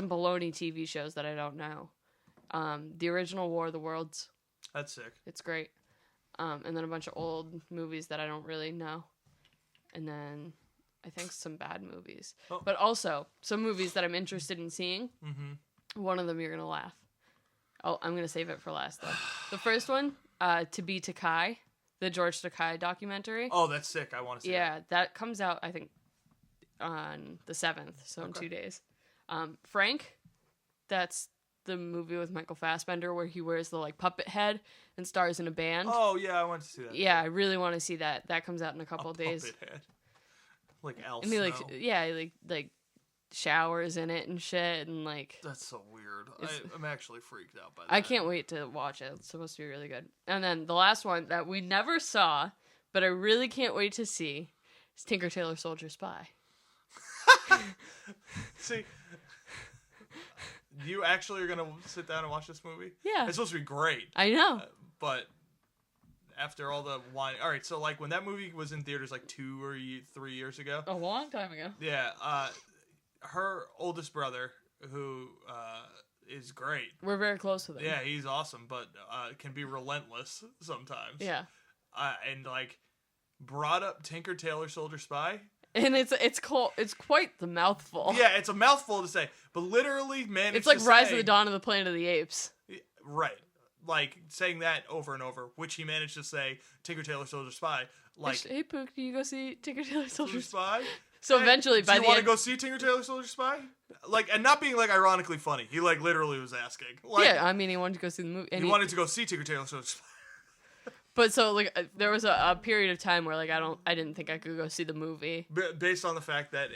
B: baloney TV shows that I don't know. The original War of the Worlds.
A: That's sick.
B: It's great. And then a bunch of old movies that I don't really know. And then I think some bad movies. Oh. But also some movies that I'm interested in seeing. Mm-hmm. One of them you're going to laugh. Oh, I'm going to save it for last, though. The first one, To Be Takai, the George Takai documentary.
A: Oh, that's sick. I want to see that.
B: Yeah, that comes out, I think, on the 7th, so in 2 days. Frank, that's the movie with Michael Fassbender where he wears the like puppet head and stars in a band.
A: Oh, yeah, I want to see that.
B: Yeah, I really want to see that. That comes out in a couple of days.
A: Puppet head. Like Elf.
B: And he like showers in it and shit, and like
A: that's so weird. I'm actually freaked out by that.
B: I can't wait to watch it. It's supposed to be really good. And then the last one that we never saw, but I really can't wait to see, is Tinker Tailor Soldier Spy.
A: See, you actually are gonna sit down and watch this movie?
B: Yeah,
A: it's supposed to be great.
B: I know,
A: but after all the wine, all right. So like when that movie was in theaters like 2 or 3 years ago,
B: a long time ago.
A: Yeah. Her oldest brother, who is great.
B: We're very close with him.
A: Yeah, he's awesome, but can be relentless sometimes.
B: Yeah.
A: And like brought up Tinker Tailor Soldier Spy.
B: And it's quite the mouthful.
A: Yeah, it's a mouthful to say, but literally managed.
B: It's like Rise of the Dawn of the Planet of the Apes.
A: Right. Like saying that over and over, which he managed to say Tinker Tailor Soldier Spy. Like,
B: hey Pook, do you go see Tinker Tailor Soldier
A: Spy?
B: So eventually, by the end,
A: do you want to go see Tinker Tailor Soldier Spy? Like, and not being like ironically funny. He like literally was asking. Like,
B: yeah, I mean, he wanted to go see the movie. And
A: he wanted to go see Tinker Tailor Soldier Spy.
B: But so like, there was a period of time where like I didn't think I could go see the movie
A: based on the fact that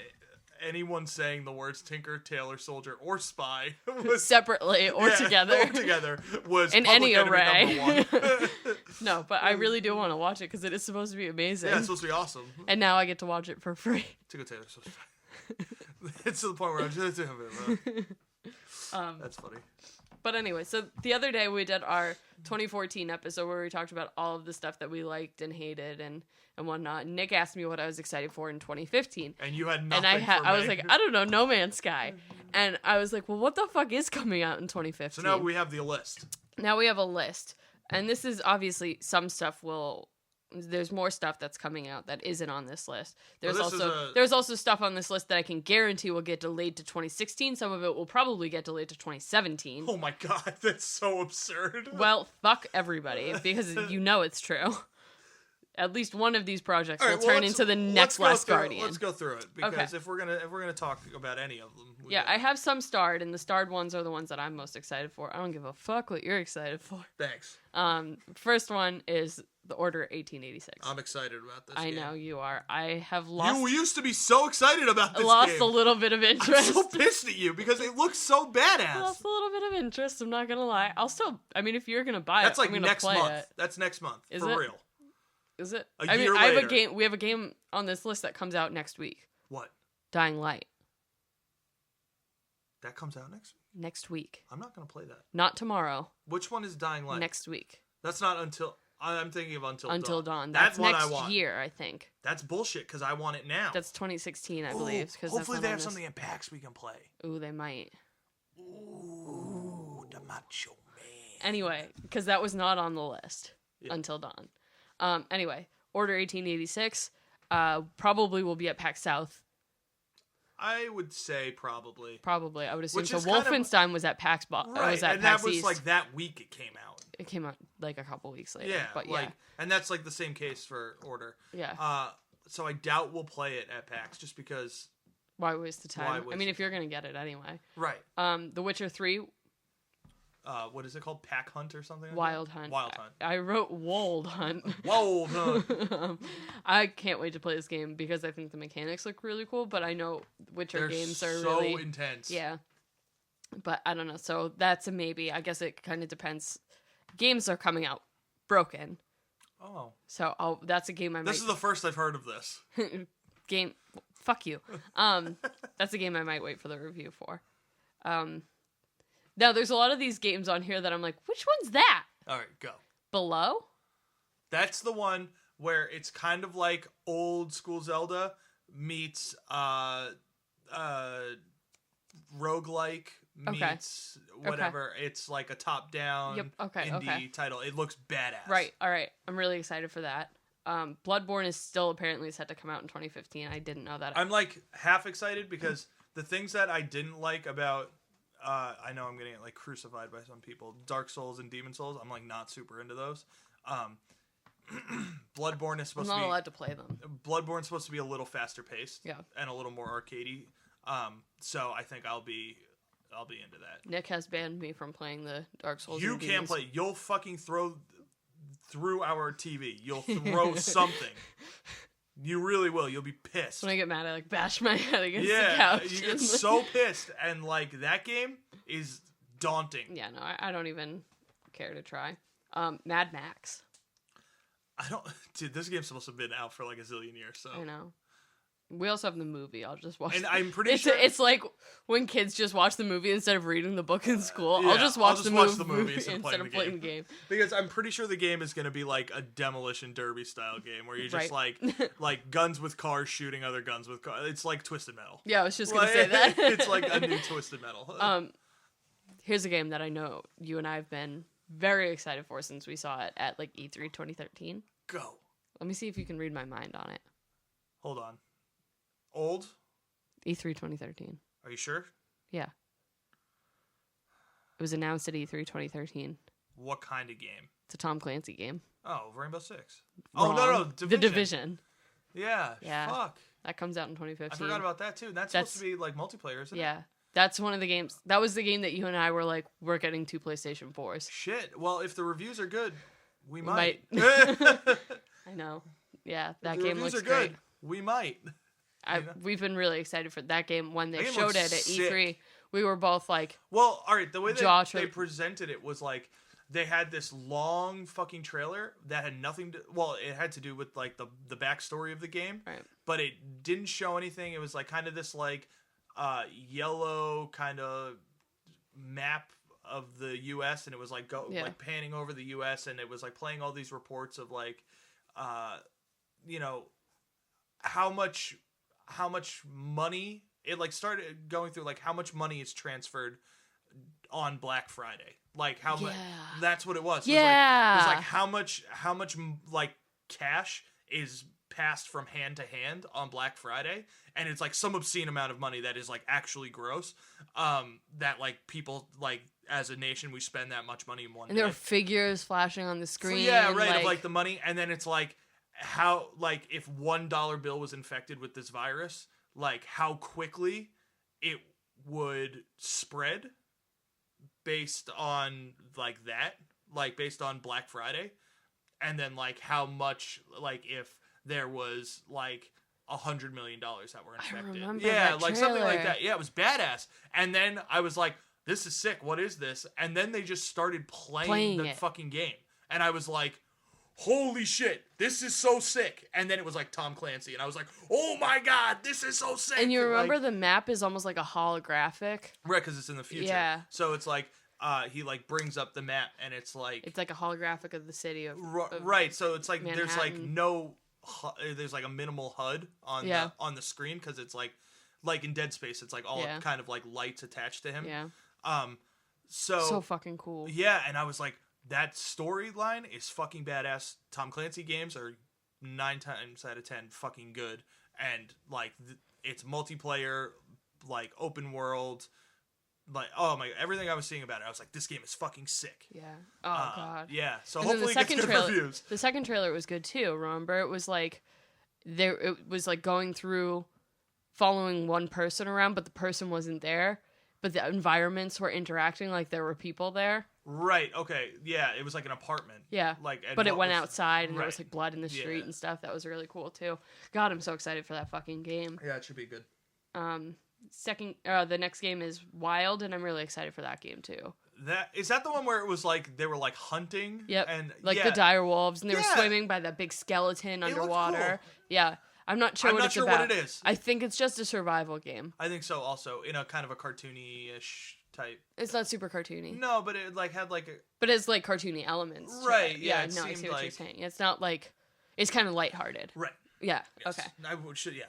A: anyone saying the words Tinker, Tailor, Soldier, or Spy was
B: separately or
A: together was
B: in any array.
A: Number 1.
B: No, but I really do want to watch it because it is supposed to be amazing.
A: Yeah, it's supposed to be awesome.
B: And now I get to watch it for free.
A: Tinker, Tailor, Soldier, Spy. It's to the point where I'm just That's funny.
B: But anyway, so the other day we did our 2014 episode where we talked about all of the stuff that we liked and hated and whatnot. Nick asked me what I was excited for in 2015.
A: And you had nothing
B: and I was like, I don't know, No Man's Sky. And I was like, well, what the fuck is coming out in 2015?
A: So now we have the list.
B: Now we have a list. And this is obviously some stuff there's more stuff that's coming out that isn't on this list. There's also stuff on this list that I can guarantee will get delayed to 2016. Some of it will probably get delayed to 2017.
A: Oh my god, that's so absurd.
B: Well, fuck everybody, because you know it's true. At least one of these projects will turn into the next Last Guardian.
A: Let's go through it, because if we're gonna talk about any of them,
B: I have some starred, and the starred ones are the ones that I'm most excited for. I don't give a fuck what you're excited for.
A: Thanks.
B: First one is The Order 1886.
A: I'm excited about this.
B: I know you are. I have lost.
A: You used to be so excited about this game.
B: Lost a little bit of interest.
A: I'm so pissed at you because it looks so badass.
B: Lost a little bit of interest. I'm not gonna lie. I'll still. I mean, if you're gonna buy
A: that's
B: it,
A: like
B: I'm gonna
A: next
B: play
A: month.
B: it.
A: That's next month.
B: Is
A: for
B: it?
A: Real.
B: Is it?
A: I mean, I
B: have a game. We have a game on this list that comes out next week.
A: What?
B: Dying Light.
A: That comes out next week?
B: Next week.
A: I'm not going to play that.
B: Not tomorrow.
A: Which one is Dying Light?
B: Next week.
A: That's not until... I'm thinking of Until Dawn.
B: Until Dawn.
A: That's
B: next
A: what I want.
B: year, I think.
A: That's bullshit, because I want it now.
B: That's 2016, I believe.
A: Hopefully they have something in PAX we can play.
B: Ooh, they might.
A: Ooh, the Macho Man.
B: Anyway, because that was not on the list. Until Dawn. Anyway, Order 1886 probably will be at PAX South.
A: I would say probably.
B: Probably, I would assume. So Wolfenstein was at PAX.
A: Right,
B: was at
A: and
B: PAX
A: that was
B: East.
A: like that week it came out.
B: It came out like a couple weeks later.
A: Yeah,
B: but
A: and that's like the same case for Order.
B: Yeah.
A: So I doubt we'll play it at PAX just because.
B: Why waste the time? I mean, if you're gonna get it anyway.
A: Right.
B: The Witcher 3.
A: What is it called? Pack Hunt or something? Like
B: Wild
A: that?
B: Hunt.
A: Wild Hunt.
B: I wrote Wold Hunt.
A: Wold Hunt.
B: I can't wait to play this game because I think the mechanics look really cool, but I know Witcher games are really...
A: so intense.
B: Yeah. But I don't know. So that's a maybe. I guess it kind of depends. Games are coming out broken.
A: Oh.
B: So that's a game I might...
A: This is the first I've heard of this.
B: Game... Fuck you. That's a game I might wait for the review for. Now, there's a lot of these games on here that I'm like, which one's that?
A: All right, go.
B: Below?
A: That's the one where it's kind of like old school Zelda meets roguelike meets whatever. Okay. It's like a top-down indie title. It looks badass.
B: Right, all right. I'm really excited for that. Bloodborne is still apparently set to come out in 2015. I didn't know that.
A: I'm like half excited because the things that I didn't like about... I know I'm going to get like crucified by some people. Dark Souls and Demon Souls, I'm like not super into those. Bloodborne is supposed to be...
B: I'm not allowed to play them.
A: Bloodborne's supposed to be a little faster paced.
B: Yeah. And
A: a little more arcadey. So I think I'll be into that.
B: Nick has banned me from playing the Dark Souls.
A: You can't play. You'll fucking throw through our TV. You'll throw something. You really will. You'll be pissed.
B: When I get mad, I like bash my head against the couch.
A: You get so pissed, and like that game is daunting.
B: Yeah, no, I don't even care to try. Mad Max.
A: Dude, this game's supposed to have been out for like a zillion years. So
B: I know. We also have the movie. I'll just watch.
A: And I'm pretty sure
B: it's like when kids just watch the movie instead of reading the book in school. I'll just watch the movie instead of playing the game.
A: Because I'm pretty sure the game is going to be like a demolition derby style game where you just like guns with cars shooting other guns with cars. It's like Twisted Metal.
B: Yeah, I was just going to say that.
A: It's like a new Twisted Metal.
B: Here's a game that I know you and I have been very excited for since we saw it at like E3 2013.
A: Go.
B: Let me see if you can read my mind on it.
A: Hold on. Old?
B: E3 2013.
A: Are you sure?
B: Yeah. It was announced at E3 2013.
A: What kind of game?
B: It's a Tom Clancy game.
A: Oh, Rainbow Six.
B: Wrong.
A: Oh, no. Division.
B: The Division.
A: Yeah. Fuck.
B: That comes out in 2015.
A: I forgot about that, too. That's supposed to be, like, multiplayer, isn't it?
B: Yeah. That's one of the games. That was the game that you and I were like, we're getting 2 PlayStation 4s.
A: Shit. Well, if the reviews are good, we might.
B: I know. Yeah, that game looks
A: good.
B: great.
A: We might.
B: We've been really excited for that game when they
A: game
B: showed it at E3. We were both like,
A: well, all right. The way they presented it was like they had this long fucking trailer that had nothing to. Well, it had to do with like the backstory of the game,
B: right.
A: But it didn't show anything. It was like kind of this like yellow kind of map of the U.S. and it was like like panning over the U.S. and it was like playing all these reports of like, you know, how much money it like started going through, like how much money is transferred on Black Friday, like how much. That's what it was.
B: Yeah,
A: it was like how much like cash is passed from hand to hand on Black Friday, and it's like some obscene amount of money that is like actually gross. That like people like. As a nation, we spend that much money in one day.
B: And there are figures flashing on the screen.
A: Yeah, right, of like the money. And then it's like, how, like, if $1 bill was infected with this virus, like, how quickly it would spread based on, like, that. Like, based on Black Friday. And then, like, how much, like, if there was, like, $100 million that were infected.
B: I remember that
A: like, something like that. Yeah, it was badass. And then I was like, this is sick. What is this? And then they just started playing the fucking game. And I was like, holy shit, this is so sick. And then it was like Tom Clancy. And I was like, oh my God, this is so sick.
B: And you remember the map is almost like a holographic?
A: Right, because it's in the future.
B: Yeah.
A: So it's like, he like brings up the map and it's like...
B: It's like a holographic of the city of
A: right, so it's like
B: Manhattan.
A: There's like there's like a minimal HUD on the screen because it's like in Dead Space, it's like all kind of like lights attached to him.
B: Yeah.
A: So
B: fucking cool.
A: Yeah, and I was like, that storyline is fucking badass. Tom Clancy games are 9 times out of 10 fucking good, and like it's multiplayer, like open world, like oh my, everything I was seeing about it, I was like, this game is fucking sick.
B: Yeah. Oh god.
A: Yeah. So and hopefully it gets good reviews.
B: The second trailer was good too. Remember, it was like it was like going through, following one person around, but the person wasn't there. But the environments were interacting like there were people there.
A: Right, okay. Yeah, it was like an apartment.
B: Yeah. But it went outside and there was like blood in the street and stuff. That was really cool too. God, I'm so excited for that fucking game.
A: Yeah, it should be good.
B: The next game is Wild, and I'm really excited for that game too.
A: Is that the one where it was like they were like hunting?
B: Yep.
A: And
B: like the dire wolves, and they were swimming by that big skeleton underwater. Cool. Yeah. I'm not sure what it is. I think it's just a survival game.
A: I think so also, in a kind of a cartoony-ish type.
B: It's not super cartoony.
A: No, but it like had like a...
B: But it's like cartoony elements.
A: Right,
B: yeah. I see what you're saying. It's not like... It's kind of lighthearted.
A: Right.
B: Yeah,
A: yes.
B: Okay.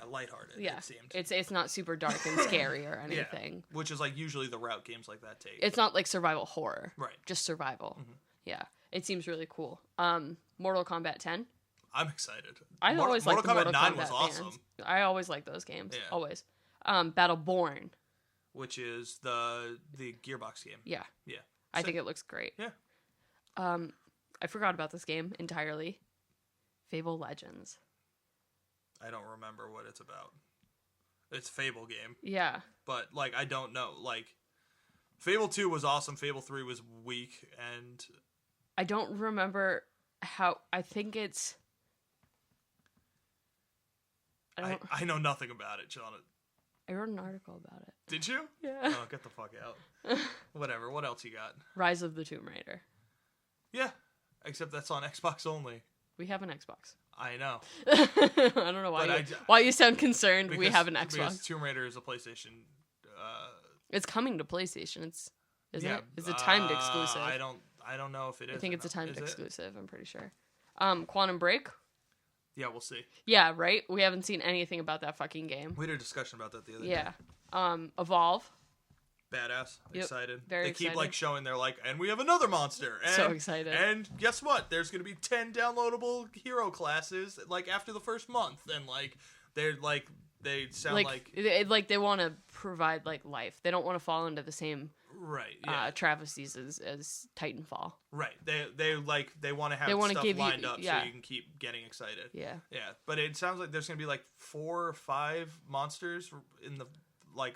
A: Lighthearted,
B: yeah.
A: it seemed.
B: It's not super dark and scary or anything.
A: Yeah, which is like usually the route games like that take.
B: It's not like survival horror.
A: Right.
B: Just survival.
A: Mm-hmm.
B: Yeah. It seems really cool. Mortal Kombat 10.
A: I'm excited.
B: I always liked Mortal Kombat 9 was
A: awesome.
B: Fans. I always like those games.
A: Yeah.
B: Always. Battleborn.
A: Which is the Gearbox game.
B: Yeah.
A: Yeah.
B: I think it looks great.
A: Yeah.
B: I forgot about this game entirely. Fable Legends.
A: I don't remember what it's about. It's a Fable game.
B: Yeah.
A: But, like, I don't know. Like, Fable 2 was awesome. Fable 3 was weak. And
B: I don't remember how... I think it's...
A: I know nothing about it, John.
B: I wrote an article about it.
A: Did you?
B: Yeah.
A: Oh, get the fuck out. Whatever. What else you got?
B: Rise of the Tomb Raider.
A: Yeah. Except that's on Xbox only.
B: We have an Xbox.
A: I know.
B: I don't know why you sound concerned. We have an Xbox.
A: Because Tomb Raider is a PlayStation.
B: It's coming to PlayStation. Isn't it? It's a timed exclusive.
A: I don't know if it is.
B: I think it's a timed exclusive. I'm pretty sure. Quantum Break.
A: Yeah, we'll see.
B: Yeah, right? We haven't seen anything about that fucking game.
A: We had a discussion about that the other day.
B: Yeah. Evolve.
A: Badass.
B: Yep.
A: Excited.
B: Very
A: excited. They keep,
B: excited.
A: showing, they're like, and we have another monster. And,
B: so excited.
A: And guess what? There's going to be 10 downloadable hero classes, like, after the first month. And, like, they're, like, they sound like
B: they want to provide, like, life. They don't want to fall into the same...
A: Right. Yeah.
B: Travesties as Titanfall.
A: Right. They want to have stuff lined up so you can keep getting excited.
B: Yeah.
A: Yeah. But it sounds like there's gonna be like 4 or 5 monsters in the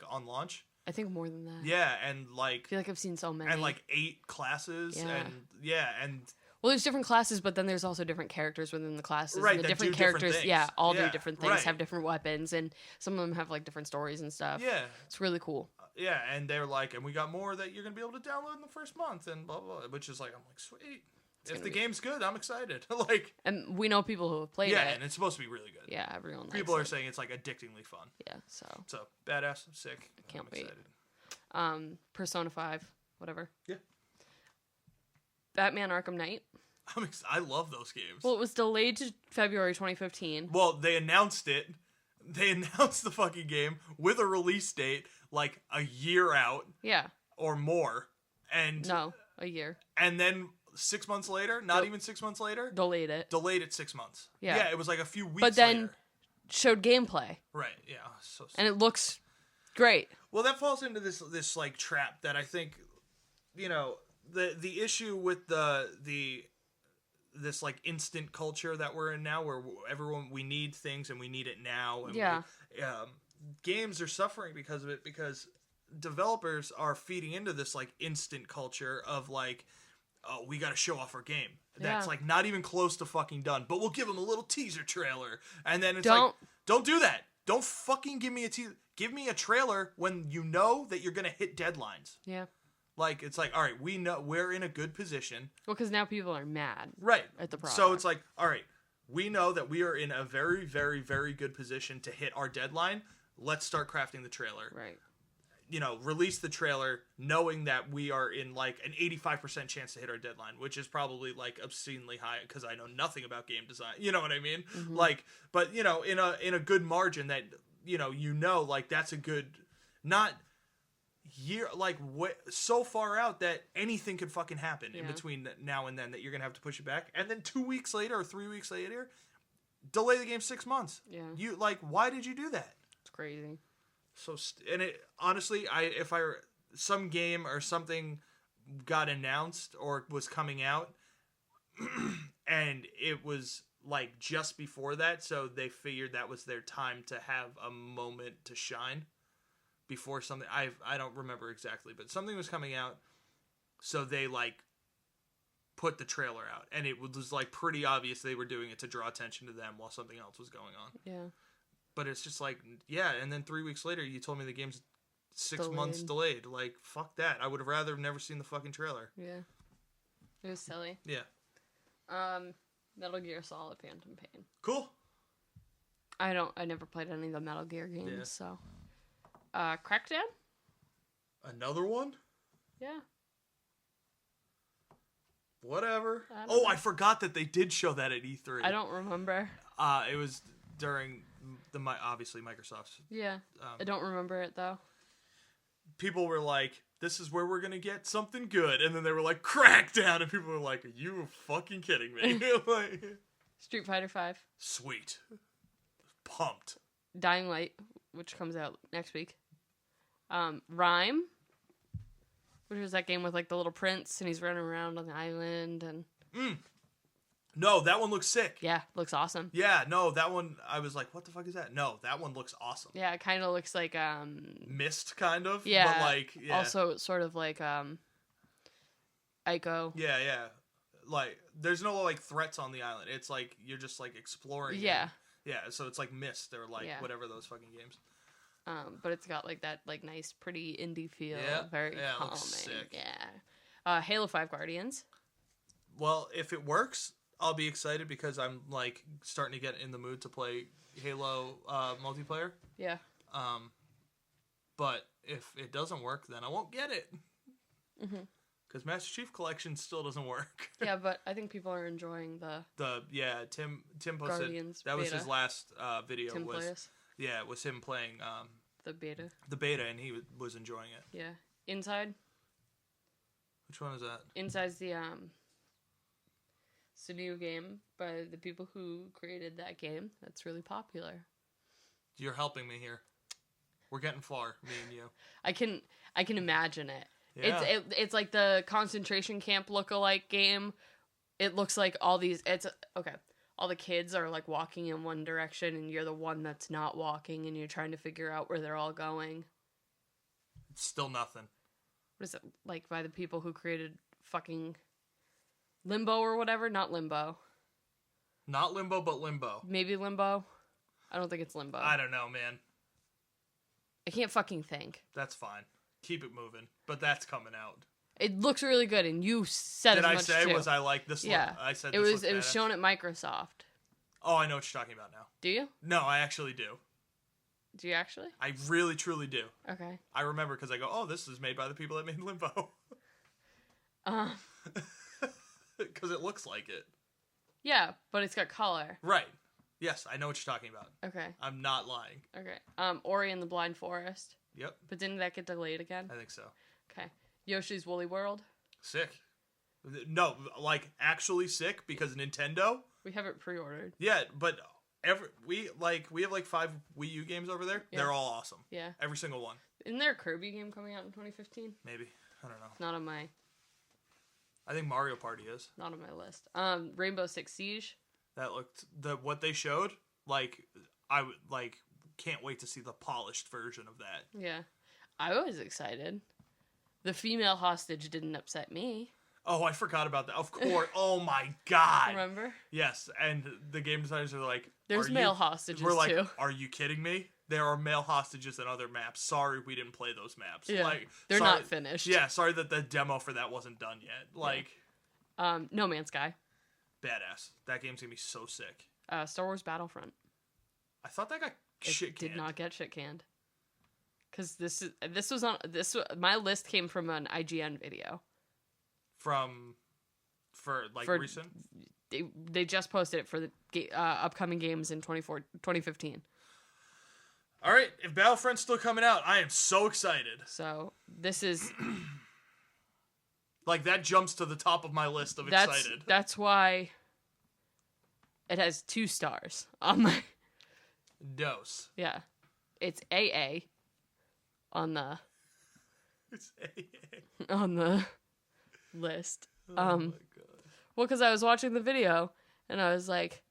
A: on launch.
B: I think more than that.
A: Yeah, and like
B: I feel like I've seen so many.
A: And like 8 classes and
B: well, there's different classes, but then there's also different characters within the classes.
A: Right,
B: and the different characters, do different things, have different weapons, and some of them have like different stories and stuff.
A: Yeah.
B: It's really cool.
A: Yeah, and they're like, and we got more that you're going to be able to download in the first month, and blah, blah, blah, which is like, I'm like, sweet. If the game's good, I'm excited. Like,
B: and we know people who have played it.
A: Yeah, and it's supposed to be really good.
B: Yeah, everyone likes
A: People are saying it's like addictingly fun.
B: Yeah,
A: So, badass, sick.
B: Can't wait.
A: Excited.
B: Persona 5. whatever.
A: Yeah.
B: Batman Arkham Knight.
A: I love those games.
B: Well, it was delayed to February 2015.
A: Well, they announced it. They announced the fucking game with a release date like a year out.
B: Yeah.
A: Or more. And
B: no, a year.
A: And then 6 months later, not even 6 months later,
B: delayed it
A: 6 months.
B: Yeah.
A: Yeah, it was like a few weeks
B: but then
A: later.
B: Showed gameplay.
A: Right, yeah.
B: And it looks great.
A: Well, that falls into this like trap that I think, you know, the issue with this like instant culture that we're in now, where we need things and we need it now. And
B: yeah.
A: Games are suffering because of it, because developers are feeding into this like instant culture of like, oh, we got to show off our game. That's like not even close to fucking done, but we'll give them a little teaser trailer, and then it's like, don't do that. Don't fucking give me a teaser. Give me a trailer when you know that you're gonna hit deadlines.
B: Yeah.
A: Like, it's like, all right, we know we're in a good position.
B: Well, because now people are mad.
A: Right.
B: At the product.
A: So it's like, all right, we know that we are in a very, very, very good position to hit our deadline. Let's start crafting the trailer.
B: Right.
A: You know, release the trailer knowing that we are in like an 85% chance to hit our deadline, which is probably like obscenely high because I know nothing about game design. You know what I mean? Mm-hmm. Like, but you know, in a good margin that, you know, like that's a good, not year, like so far out that anything could fucking happen in between now and then that you're going to have to push it back. And then 2 weeks later or 3 weeks later, delay the game 6 months.
B: Yeah.
A: You like, why did you do that?
B: It's crazy.
A: So, and it honestly, if some game or something got announced or was coming out, and it was like just before that, so they figured that was their time to have a moment to shine before something. I don't remember exactly, but something was coming out, so they like put the trailer out, and it was like pretty obvious they were doing it to draw attention to them while something else was going on.
B: Yeah.
A: But it's just like, yeah, and then 3 weeks later, you told me the game's 6 months delayed. Like, fuck that. I would have rather never seen the fucking trailer.
B: Yeah. It was silly.
A: Yeah.
B: Metal Gear Solid Phantom Pain.
A: Cool.
B: I never played any of the Metal Gear games, so. Crackdown?
A: Another one?
B: Yeah.
A: Whatever. I forgot that they did show that at E3.
B: I don't remember.
A: It was during obviously Microsoft's.
B: Yeah. I don't remember it though.
A: People were like, this is where we're going to get something good. And then they were like, Crackdown. And people were like, are you fucking kidding me? Like,
B: Street Fighter 5.
A: Sweet. Pumped.
B: Dying Light, which comes out next week. Rhyme, which was that game with like the little prince and he's running around on the island and.
A: No, that one looks sick.
B: Yeah, looks awesome.
A: Yeah, no, that one, I was like, what the fuck is that? No, that one looks awesome.
B: Yeah, it kind of looks like,
A: Myst, kind of?
B: Yeah.
A: But like, yeah.
B: Also, sort of like, Ico.
A: Yeah. Like, there's no, like, threats on the island. It's like, you're just, like, exploring.
B: Yeah.
A: Yeah, so it's like Myst or, like, whatever those fucking games.
B: But it's got, like, that, like, nice, pretty indie feel.
A: Yeah.
B: Very calming.
A: Looks sick.
B: Yeah. Halo 5 Guardians.
A: Well, if it works, I'll be excited because I'm like starting to get in the mood to play Halo multiplayer.
B: Yeah.
A: But if it doesn't work, then I won't get it. Because Master Chief Collection still doesn't work.
B: Yeah, but I think people are enjoying
A: Tim posted
B: Guardians
A: that
B: beta.
A: was his last video.
B: Tim plays.
A: Yeah, it was him playing
B: the beta.
A: The beta, and he was enjoying it.
B: Yeah. Inside.
A: Which one is that?
B: Inside's it's a new game by the people who created that game. That's really popular.
A: You're helping me here. We're getting far, me and you.
B: I can imagine it.
A: Yeah.
B: It's like the concentration camp lookalike game. It looks like all the kids are like walking in one direction and you're the one that's not walking and you're trying to figure out where they're all going.
A: It's still nothing.
B: What is it, like by the people who created fucking Limbo or whatever? Not Limbo.
A: Not Limbo, but Limbo.
B: Maybe Limbo? I don't think it's Limbo.
A: I don't know, man.
B: I can't fucking think.
A: That's fine. Keep it moving. But that's coming out.
B: It looks really good, and you said
A: Did
B: as
A: I
B: much
A: say
B: too.
A: Was I like this?
B: Yeah,
A: I said
B: it was. It was shown at Microsoft.
A: Oh, I know what you're talking about now.
B: Do you?
A: No, I actually do.
B: Do you actually?
A: I really, truly do.
B: Okay.
A: I remember because I go, oh, this is made by the people that made Limbo. Because it looks like it.
B: Yeah, but it's got color.
A: Right. Yes, I know what you're talking about.
B: Okay.
A: I'm not lying.
B: Okay. Ori and the Blind Forest.
A: Yep.
B: But didn't that get delayed again?
A: I think so.
B: Okay. Yoshi's Woolly World.
A: Sick. No, like actually sick because Nintendo.
B: We have it pre-ordered.
A: Yeah, but we have like 5 Wii U games over there. Yeah. They're all awesome.
B: Yeah.
A: Every single one.
B: Isn't there a Kirby game coming out in 2015?
A: Maybe. I don't know.
B: Not on my...
A: I think Mario Party is.
B: Not on my list. Rainbow Six Siege.
A: That looked... what they showed, like, I can't wait to see the polished version of that.
B: Yeah. I was excited. The female hostage didn't upset me.
A: Oh, I forgot about that. Of course. Oh my god.
B: Remember?
A: Yes, and the game designers are like...
B: There's male hostages,
A: we're like,
B: too.
A: Are you kidding me? There are male hostages in other maps. Sorry we didn't play those maps.
B: Yeah,
A: like,
B: they're not finished.
A: Yeah, sorry that the demo for that wasn't done yet. Like...
B: Yeah. No Man's Sky.
A: Badass. That game's gonna be so sick.
B: Star Wars Battlefront.
A: I thought that got shit canned.
B: Did not get shit canned. Because my list came from an IGN video.
A: For recent?
B: They just posted it for the upcoming games in 2015.
A: All right, if Battlefront's still coming out, I am so excited.
B: So this is
A: like that jumps to the top of my list of excited.
B: That's why it has 2 stars on my
A: dose.
B: Yeah, it's AA on the.
A: It's AA
B: on the list.
A: Oh my god.
B: Well, because I was watching the video and I was like,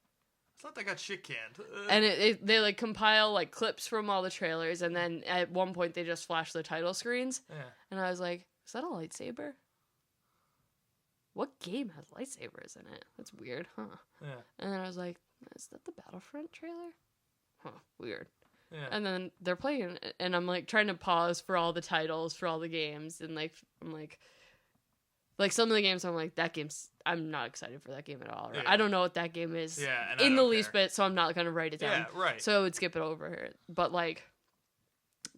A: I thought they got shit canned.
B: And they like compile like clips from all the trailers, and then at one point they just flash the title screens.
A: Yeah.
B: And I was like, is that a lightsaber? What game has lightsabers in it? That's weird, huh?
A: Yeah.
B: And then I was like, is that the Battlefront trailer? Huh, weird.
A: Yeah.
B: And then they're playing it, and I'm like trying to pause for all the titles for all the games, and like I'm like some of the games I'm like, that game's, I'm not excited for that game at all. Right? Yeah. I don't know what that game is in the least bit, so I'm not gonna write it down.
A: Yeah, right.
B: So I would skip it over here. But like,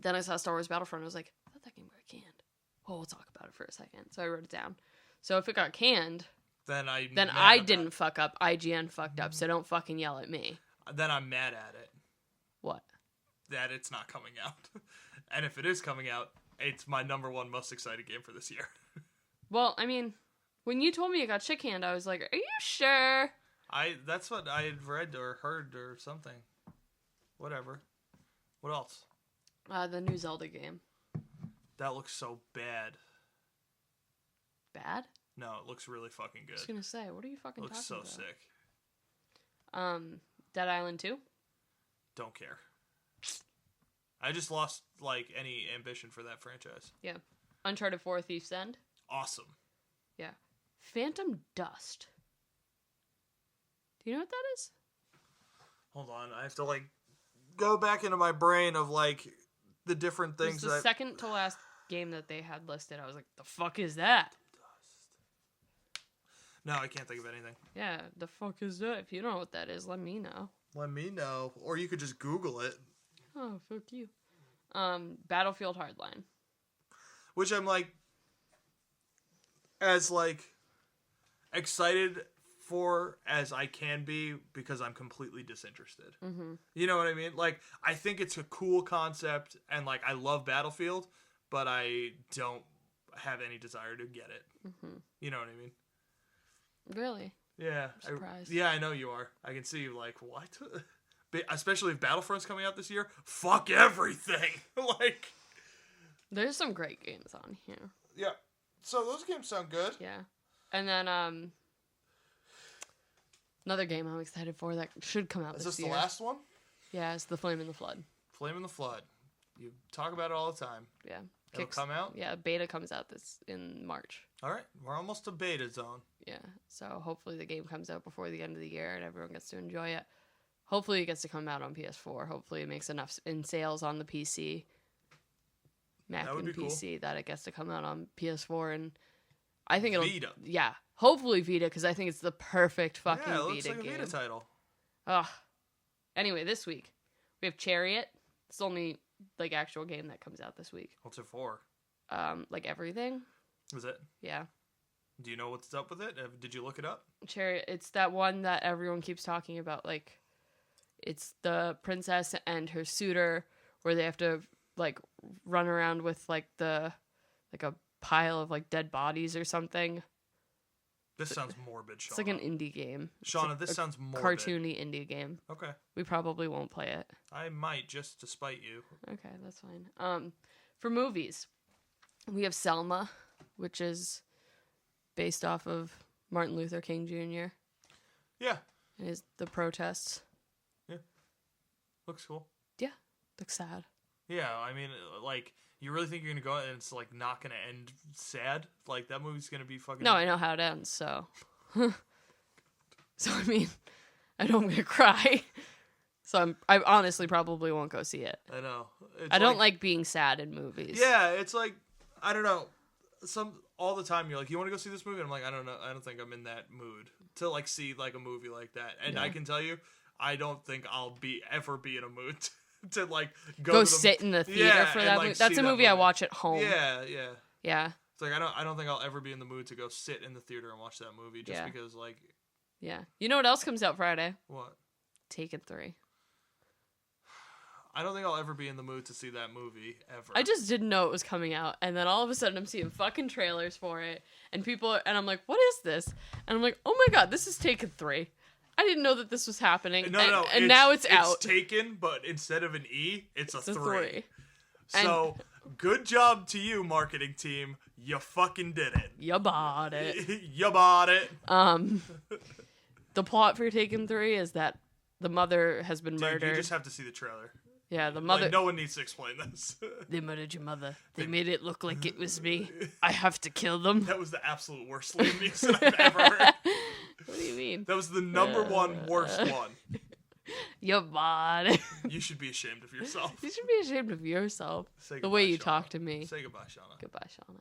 B: then I saw Star Wars Battlefront. I was like, I thought that game got canned. Well, we'll talk about it for a second. So I wrote it down. So if it got canned, then I didn't fuck up. IGN fucked up. So don't fucking yell at me.
A: Then I'm mad at it.
B: What?
A: That it's not coming out. And if it is coming out, it's my #1 most excited game for this year.
B: Well, I mean, when you told me it got shit canned, I was like, are you sure?
A: That's what I had read or heard or something. Whatever. What else?
B: The new Zelda game.
A: That looks so bad.
B: Bad?
A: No, it looks really fucking good.
B: I was gonna say, what are you fucking talking about?
A: Looks so sick.
B: Dead Island 2?
A: Don't care. I just lost, like, any ambition for that franchise.
B: Yeah. Uncharted 4 Thief's End?
A: Awesome.
B: Yeah. Phantom Dust. Do you know what that is?
A: Hold on, I have to, like, go back into my brain of, like, the different things.
B: It's the second to last game that they had listed. I was like, the fuck is that?
A: No, I can't think of anything.
B: Yeah, the fuck is that? If you don't know what that is, let me know.
A: Let me know. Or you could just Google it.
B: Oh, fuck you. Battlefield Hardline.
A: Which I'm, like, as, like, excited for as I can be because I'm completely disinterested.
B: Mm-hmm.
A: You know what I mean? Like, I think it's a cool concept, and, like, I love Battlefield, but I don't have any desire to get it.
B: Mm-hmm.
A: You know what I mean?
B: Really?
A: Yeah.
B: I'm surprised.
A: I know you are. I can see you like, what? Especially if Battlefront's coming out this year. Fuck everything! Like...
B: There's some great games on here.
A: Yeah. So those games sound good.
B: Yeah. And then, another game I'm excited for that should come out this year.
A: Is this the last one?
B: Yeah, it's The Flame in the Flood.
A: Flame in the Flood. You talk about it all the time.
B: Yeah.
A: It'll come out?
B: Yeah, beta comes out in March.
A: All right. We're almost to beta zone.
B: Yeah. So hopefully the game comes out before the end of the year and everyone gets to enjoy it. Hopefully it gets to come out on PS4. Hopefully it makes enough in sales on the PC. Mac and PC that it gets to come out on PS4, and I think it'll
A: Vita.
B: Yeah, hopefully Vita, because I think it's the perfect fucking
A: Vita game. Yeah, it looks like
B: game.
A: a Vita title.
B: Ugh. Anyway, this week we have Chariot. It's the only like actual game that comes out this week.
A: What's it for?
B: Like everything.
A: Is it?
B: Yeah.
A: Do you know what's up with it? Did you look it up?
B: Cherry, it's that one that everyone keeps talking about. Like, it's the princess and her suitor, where they have to like run around with like a pile of like dead bodies or something.
A: This sounds morbid, Shauna.
B: It's like an indie game.
A: Shauna, this sounds morbid.
B: Cartoony indie game.
A: Okay.
B: We probably won't play it.
A: I might, just to spite you.
B: Okay, that's fine. For movies, we have Selma, which is based off of Martin Luther King Jr.
A: Yeah.
B: And the protests.
A: Yeah. Looks cool.
B: Yeah. Looks sad.
A: Yeah, I mean, like, you really think you're gonna go out and it's, like, not gonna end sad? Like, that movie's gonna be fucking...
B: No, I know how it ends, so... So, I mean, I know I'm gonna cry. So I honestly probably won't go see it.
A: I know.
B: I don't like being sad in movies.
A: Yeah, it's like, I don't know. All the time you're like, you want to go see this movie? And I'm like, I don't know. I don't think I'm in that mood to, like, see, like, a movie like that. And I can tell you, I don't think I'll ever be in a mood to like go sit in the theater for that movie.
B: That's a movie I watch at home.
A: Yeah. It's like I don't think I'll ever be in the mood to go sit in the theater and watch that movie just because like.
B: Yeah. You know what else comes out Friday?
A: What?
B: Taken 3.
A: I don't think I'll ever be in the mood to see that movie ever.
B: I just didn't know it was coming out, and then all of a sudden I'm seeing fucking trailers for it, and I'm like, what is this? And I'm like, oh my god, this is Taken 3. I didn't know that this was happening. No, and now it's out.
A: It's Taken, but instead of an E, it's a 3. So, good job to you, marketing team. You fucking did it.
B: You bought it.
A: You bought it.
B: The plot for Taken 3 is that the mother has been murdered.
A: You just have to see the trailer.
B: Yeah, the mother...
A: Like, no one needs to explain this.
B: They murdered your mother. They made it look like it was me. I have to kill them.
A: That was the absolute worst Liam Neeson I've ever heard.
B: What do you mean?
A: That was the number one worst one.
B: Your body.
A: You should be ashamed of yourself.
B: You should be ashamed of yourself.
A: Say
B: the way you
A: Shauna.
B: talk to me.
A: Say goodbye, Shauna.
B: Goodbye, Shauna.